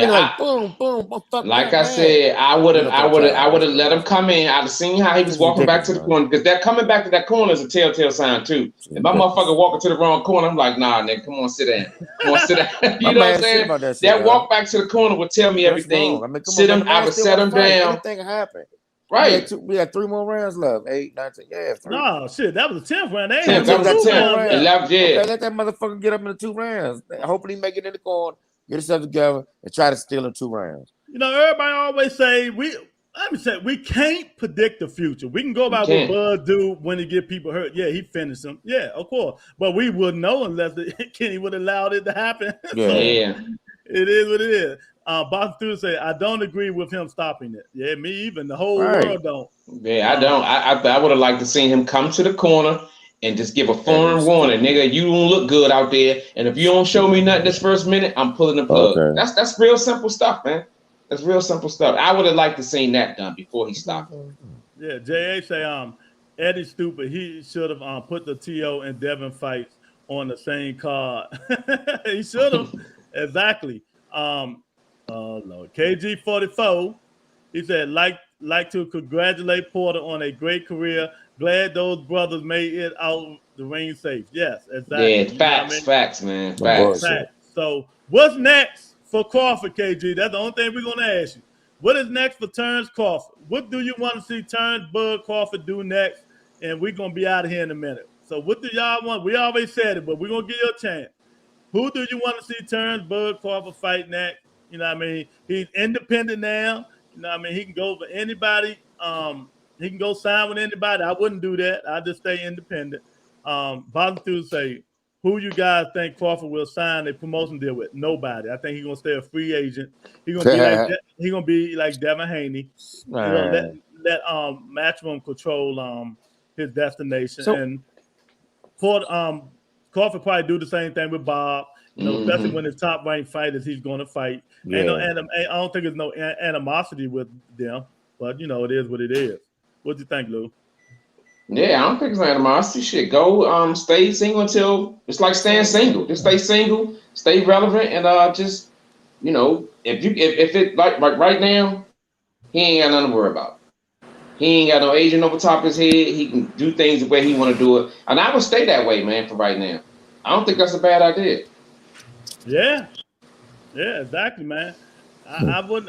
like boom, boom. Like I said, I would have let him come in. I'd have seen how he was walking back to the corner, because that coming back to that corner is a telltale sign too. If my motherfucker walking to the wrong corner, I'm like, nah, nigga, come on, sit down. Come on, sit down. You know what I'm saying? That walk back to the corner would tell me everything. I would set him down. Anything can happen. Right. We had 3 more rounds left. 8, 9, 10. Yeah. 3. No, shit. That was the 10th round. That was the 10th round. 11, yeah. Okay, let that motherfucker get up in the 2 rounds. Hopefully, make it in the corner, get himself together, and try to steal in 2 rounds. You know, everybody always say we can't predict the future. We can go by what Bud do when he get people hurt. Yeah, he finished them. Yeah, of course. But we wouldn't know unless Kenny would have allowed it to happen. Yeah. It is what it is. Boston Student say, I don't agree with him stopping it. Yeah, me even. The whole world don't. Yeah, I don't. I would have liked to see him come to the corner and just give a firm warning, nigga. You don't look good out there, and if you don't show me nothing this first minute, I'm pulling the plug. Okay. That's real simple stuff, man. That's real simple stuff. I would have liked to seen that done before he stopped. Yeah, J.A. say, Eddie stupid. He should have put the T.O. and Devin fights on the same card. He should have. Exactly. Lord. KG44, he said, like to congratulate Porter on a great career. Glad those brothers made it out the ring safe. Yes, exactly. Yeah, facts, man. Facts. So what's next for Crawford, KG? That's the only thing we're gonna ask you. What is next for Terrence Crawford? What do you want to see Terrence Bud Crawford do next? And we're gonna be out of here in a minute. So what do y'all want? We always said it, but we're gonna give you a chance. Who do you want to see Terrence Bud Crawford fight next? You know what I mean? He's independent now. You know what I mean? He can go for anybody. He can go sign with anybody. I wouldn't do that. I'd just stay independent. Bottom two say, who you guys think Crawford will sign a promotion deal with? Nobody. I think he's gonna stay a free agent. He's gonna be like Devin Haney. He's gonna let Matchroom control his destination. And Crawford probably do the same thing with Bob. You know, especially when his top ranked fighters he's going to fight. Yeah. I don't think there's no animosity with them, but you know, it is what it is. What do you think, Lou? Yeah, I don't think it's animosity. Shit, go stay single until it's like staying single. Just stay single, stay relevant, and just, you know, if it like right now, he ain't got nothing to worry about. He ain't got no agent over top of his head. He can do things the way he want to do it, and I would stay that way, man. For right now, I don't think that's a bad idea. Yeah, exactly, man. I would.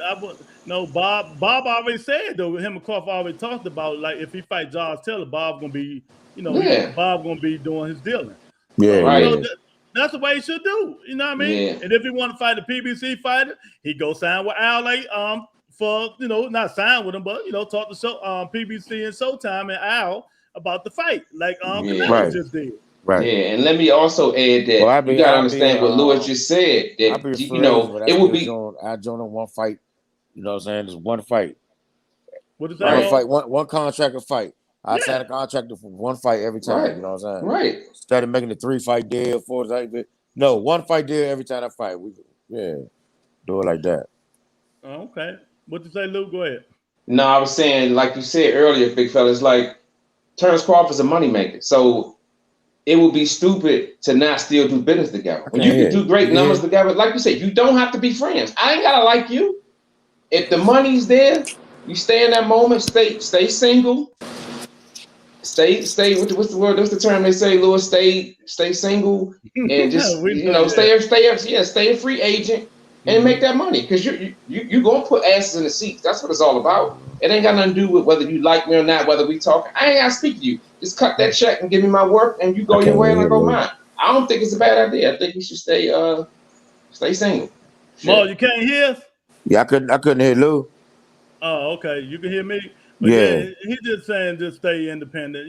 No, Bob already said though. Him and Crawford already talked about, like, if he fight Josh Taylor, Bob gonna be, Bob gonna be doing his dealing. Yeah, right. You know, that's the way he should do. You know what I mean? Yeah. And if he want to fight a PBC fighter, he go sign with Al. For not sign with him, but talk to PBC and Showtime and Al about the fight, like Canelo just did. Right. Yeah, and let me also add that you gotta understand what Lewis just said. That it would be. I join on one fight. You know what I'm saying? Just one fight. What is that? One fight, one contractor fight. I sign a contractor for one fight every time. Right. You know what I'm saying? Right. Started making a 3-fight deal, 4 fight. No, 1 fight deal every time I fight. Do it like that. Okay. What you say, Lou? Go ahead. No, I was saying, like you said earlier, big fella, it's like Terrence Crawford's a moneymaker. So it would be stupid to not still do business together. When you can do great numbers together, like you said, you don't have to be friends. I ain't gotta like you. If the money's there, you stay in that moment. Stay single. Stay. What's the word? What's the term they say, Lewis? Stay single and just stay a free agent and make that money, because you gonna put asses in the seats. That's what it's all about. It ain't got nothing to do with whether you like me or not, whether we talking. I ain't gotta speak to you. Just cut that check and give me my work, and you go your way and I go mine. I don't think it's a bad idea. I think you should stay single. Mo, you can't hear us? Yeah, I couldn't hear Lou. Oh, okay. You can hear me? But yeah, he's just saying just stay independent,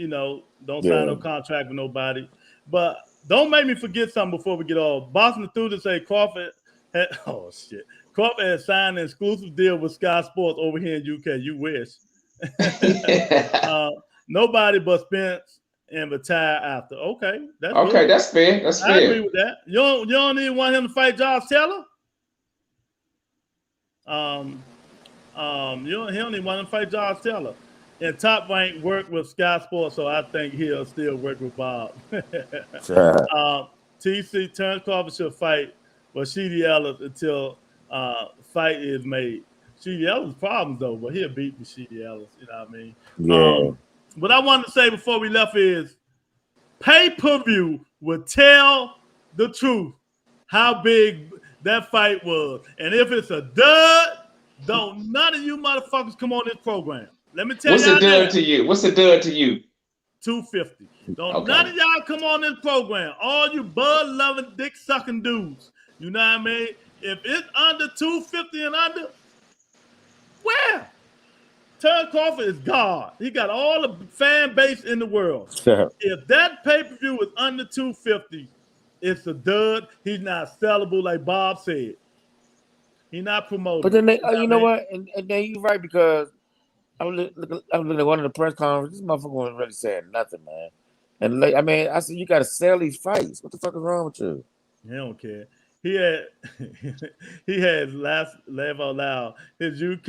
don't sign no contract with nobody. But don't make me forget something before we get off. Boston through to say Crawford had signed an exclusive deal with Sky Sports over here in UK. You wish. Nobody but Spence and retire after. Okay. That's fair. That's fair. I agree with that. You don't even want him to fight Josh Taylor? He don't even want to fight Josh Taylor. And Top Rank worked with Sky Sports, so I think he'll still work with Bob. TC Terrence Crawford should fight with Sheedy Ellis until fight is made. Sheedy Ellis problems though, but he'll beat the Sheedy Ellis. You know what I mean? Yeah. What I wanted to say before we left is pay-per-view will tell the truth how big that fight was. And if it's a dud, don't none of you motherfuckers come on this program. Let me tell you. What's a dud to you? What's a dud to you? 250. Don't none of y'all come on this program. All you bud-loving, dick-sucking dudes. You know what I mean? If it's under 250 and under, where? Terrence Crawford is God. He got all the fan base in the world. If that pay-per-view is under 250, it's a dud. He's not sellable, like Bob said. He's not promoted. But then you know what? And then you're right, because I was looking at one of the press conferences. This motherfucker wasn't really saying nothing, man. And like, I mean, I said, you got to sell these fights. What the fuck is wrong with you? He don't care. He had last laugh out loud. His UK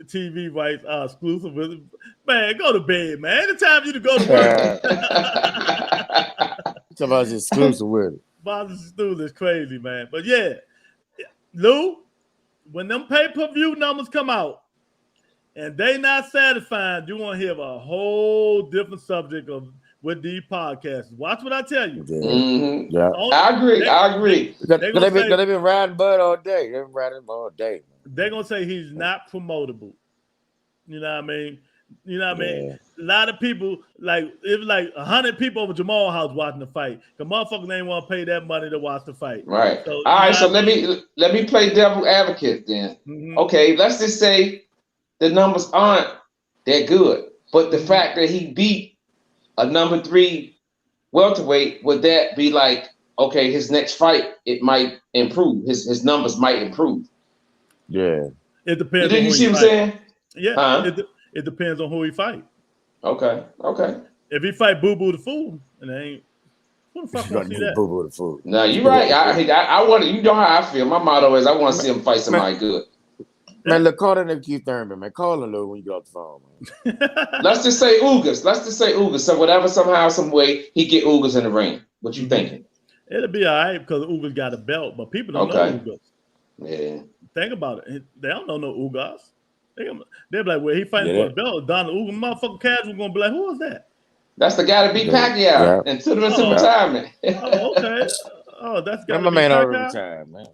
TV rights are exclusive with him. Man, go to bed, man. Anytime you to go to work. Somebody's exclusive with it. Bob's Stew is crazy, man. But yeah, Lou, when them pay-per-view numbers come out and they not satisfied, you want to hear a whole different subject with these podcasts. Watch what I tell you. Mm-hmm. Yeah. I agree. They've been riding Bud all day. They've been riding him all day. They're going to say he's not promotable. You know what I mean? You know what I mean? A lot of people, like, it was like 100 people over Jamal House watching the fight. The motherfuckers ain't want to pay that money to watch the fight. Right. So, all right, so let me play devil advocate then. Mm-hmm. Okay, let's just say the numbers aren't that good, but the fact that he beat a number 3 welterweight, would that be like, okay, his next fight, it might improve. His numbers might improve. Yeah. It depends. Did you see what I'm saying? Yeah. It depends on who he fight. Okay. If he fight Boo Boo the Fool, and they ain't, who the fuck want to see that? Boo Boo the Fool. No, you're right. I want to. You know how I feel. My motto is I want to see him fight somebody good. Man, look, call that nigga Keith Thurman, man. Call him, Lou, when you get off the phone, man. Let's just say Ugas. So whatever, somehow, some way, he get Ugas in the ring. What you thinking? It'll be all right because Ugas got a belt, but people don't know Ugas. Yeah. Think about it. They don't know no Ugas. They're like, well, he fighting for the belt. Donald Ugas, motherfucking casual gonna be like, who is that? That's the guy that beat Pacquiao and took him into retirement. Oh, okay. Oh, that's got to be my man Pacquiao. Already retired, man.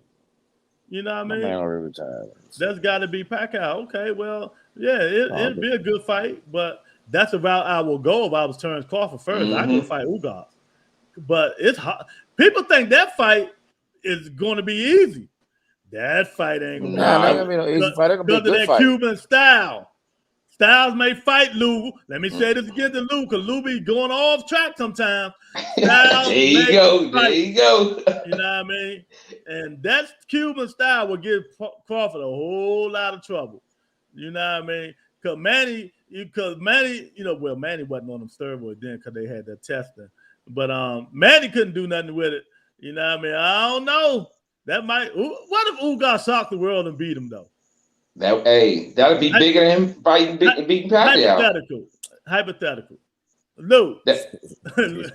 You know what I mean? My man already retired. That's got to be Pacquiao. Okay, well, yeah, it'd be a good fight, but that's the route I will go if I was Terrence Crawford first. Mm-hmm. I go fight Ugas. But it's hard. People think that fight is going to be easy. That fight ain't going to be easy. Because of that Cuban style. Styles may fight Lou. Let me say this again to Lou, because Lou be going off track sometimes. There you go. You know what I mean? And that Cuban style will give Crawford a whole lot of trouble. You know what I mean? Because Manny, Manny wasn't on them steroids then because they had that testing. But Manny couldn't do nothing with it. You know what I mean? I don't know. That might. What if Ugas shocked the world and beat him though? That'd be bigger than him beating Pacquiao. Hypothetical. Lou.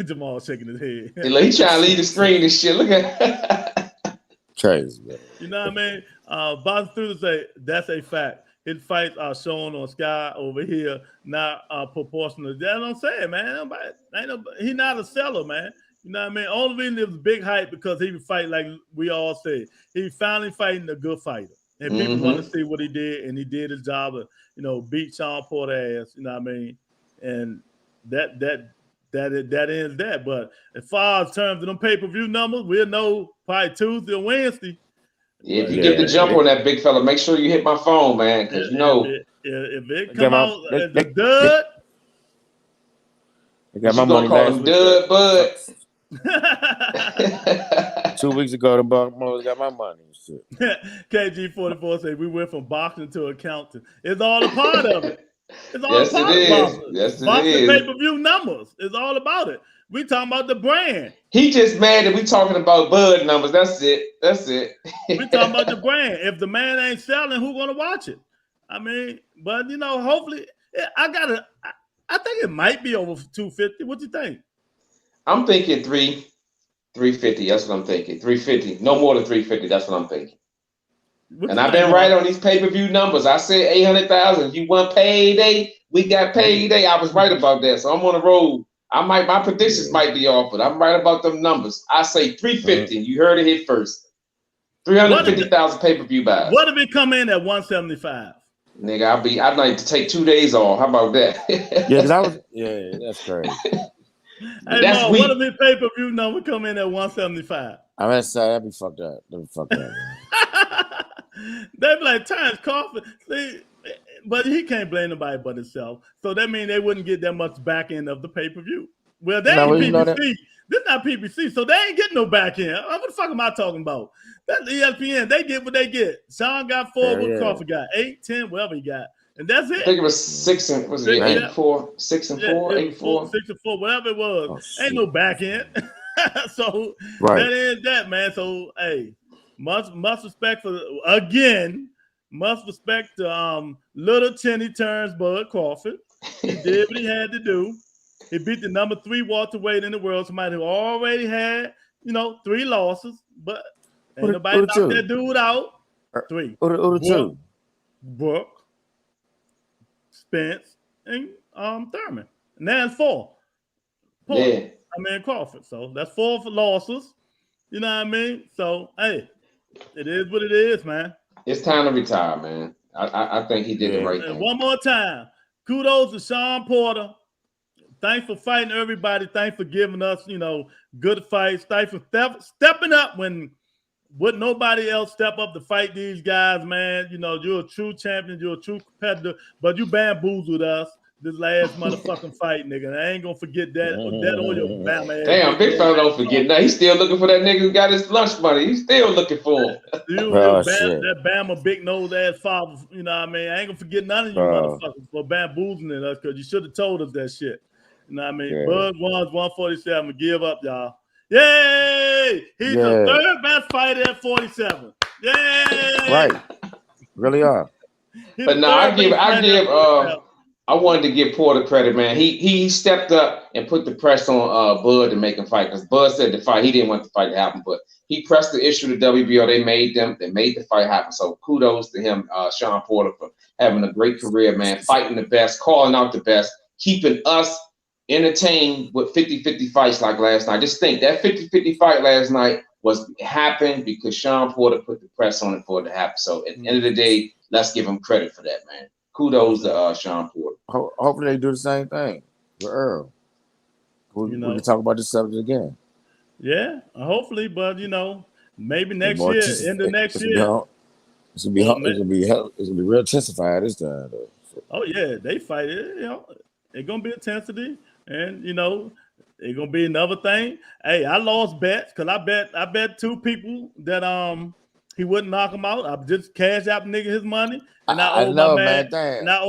Jamal shaking his head. He trying to leave the screen and shit. Look at crazy, man. You know what I mean? Bob Students say that's a fact. His fights are shown on Sky over here, not proportional. That's what I'm saying, man. He's not a seller, man. You know what I mean? Only reason it was big hype because he would fight like we all said. He finally fighting a good fighter. And people want to see what he did, and he did his job of, beat Sean Porter ass, you know what I mean? And that ends that. But as far as terms of them pay-per-view numbers, we'll know probably Tuesday or Wednesday. Yeah, if you get the jump on that big fella, make sure you hit my phone, man, because if it come out as a dud, I got my money last week. Dud, bud. 2 weeks ago, the Buckmores got my money. KG44 said we went from boxing to accounting. It's all a part of it. It's all yes, a part it of is. boxing. Yes, it boxing is. Pay-per-view numbers. It's all about it. We talking about the brand. He just mad that we talking about Bud numbers. That's it. We talking about the brand. If the man ain't selling, who gonna watch it? I mean, but hopefully, I I think it might be over 250. What you think? I'm thinking 350. That's what I'm thinking. 350. No more than 350. That's what I'm thinking. And I've been right on these pay-per-view numbers. I said 800,000. You want payday? We got payday. I was right about that. So I'm on the road. My predictions might be off, but I'm right about them numbers. I say 350. You heard it here first. 350,000 pay-per-view buys. What if it come in at 175? Nigga, I'd like to take 2 days off. How about that? That's crazy. Hey, that's Mo, what if it pay-per-view number come in at 175? I'm gonna say that'd be fucked up. That'd be fucked up. They'd be like, Terrence Crawford. See, but he can't blame nobody but himself. So that means they wouldn't get that much back end of the pay-per-view. Well, they ain't PBC. This is not PBC, so they ain't getting no back end. What the fuck am I talking about? That's ESPN. They get what they get. Sean got 4, what Crawford got 8, 10, whatever he got. And that's it. I think it was 6 and was it 8 and 4? 6 and 4, 8 and 4. 6 and 4, whatever it was. Ain't no back end. So right. That is that, man. So hey, much respect for much respect to little Chinny Turns Bud Crawford. He did what he had to do. He beat the number 3 welterweight in the world, somebody who already had, 3 losses, but ain't nobody knocked that dude out. 3. Who the 2? Brooke, Spence, and Thurman. And that's 4. Crawford. So that's 4 for losses. You know what I mean? So hey, it is what it is, man. It's time to retire, man. I think he did the right thing. One more time, kudos to Sean Porter. Thanks for fighting everybody. Thanks for giving us, good fights. Thanks for stepping up when would nobody else step up to fight these guys, man. You're a true champion. You're a true competitor, but you bamboozled us this last motherfucking fight, nigga. I ain't gonna forget that. That on your Bama ass. Damn, big fella don't forget that. He's still looking for that nigga who got his lunch money. He's still looking for him. That Bama big nose ass father, you know what I mean? I ain't gonna forget none of you motherfuckers for bamboozling us because you should have told us that shit. You know what I mean? Yeah. Bud won 147. Give up, y'all. Yay! He's the 3rd best fighter at 47. Yay! Right. Really are. But no, I wanted to give Porter credit, man. He stepped up and put the press on Bud to make him fight. Because Bud said the fight, he didn't want the fight to happen, but he pressed the issue to WBO. They made the fight happen. So kudos to him, Sean Porter, for having a great career, man. Fighting the best, calling out the best, keeping us entertained with 50-50 fights like last night. Just think that 50-50 fight last night happened because Sean Porter put the press on it for it to happen. So at the end of the day, let's give him credit for that, man. Kudos to Sean Porter. Hopefully they do the same thing with Earl. We can talk about this subject again. Yeah, hopefully, but maybe next year, end of next year. It's gonna be real intensified this time, though. So. Oh yeah, they fight it. It's gonna be intensity, and it's gonna be another thing. Hey, I lost bets because I bet 2 people that he wouldn't knock him out. I just cashed out nigga his money, and I owe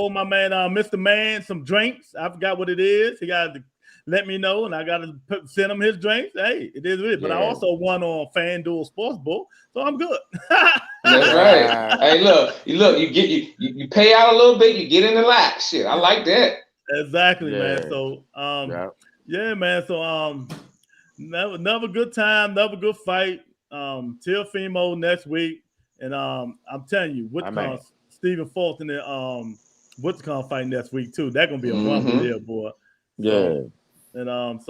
my man Mr. Man some drinks. I forgot what it is. He got to let me know, and I got to send him his drinks. Hey, it is it. But I also won on FanDuel Sportsbook, so I'm good. That's right. Hey, look, you pay out a little bit, you get in the lot. Shit, I like that. Exactly, man. So, man. So, another good time, another good fight. Teofimo next week, and I'm telling you, Stephen Fulton and fight next week too. That's gonna be a rumble there, boy. Yeah. And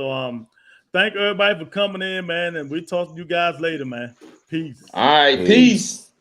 thank everybody for coming in, man. And we talk to you guys later, man. Peace. All right, peace.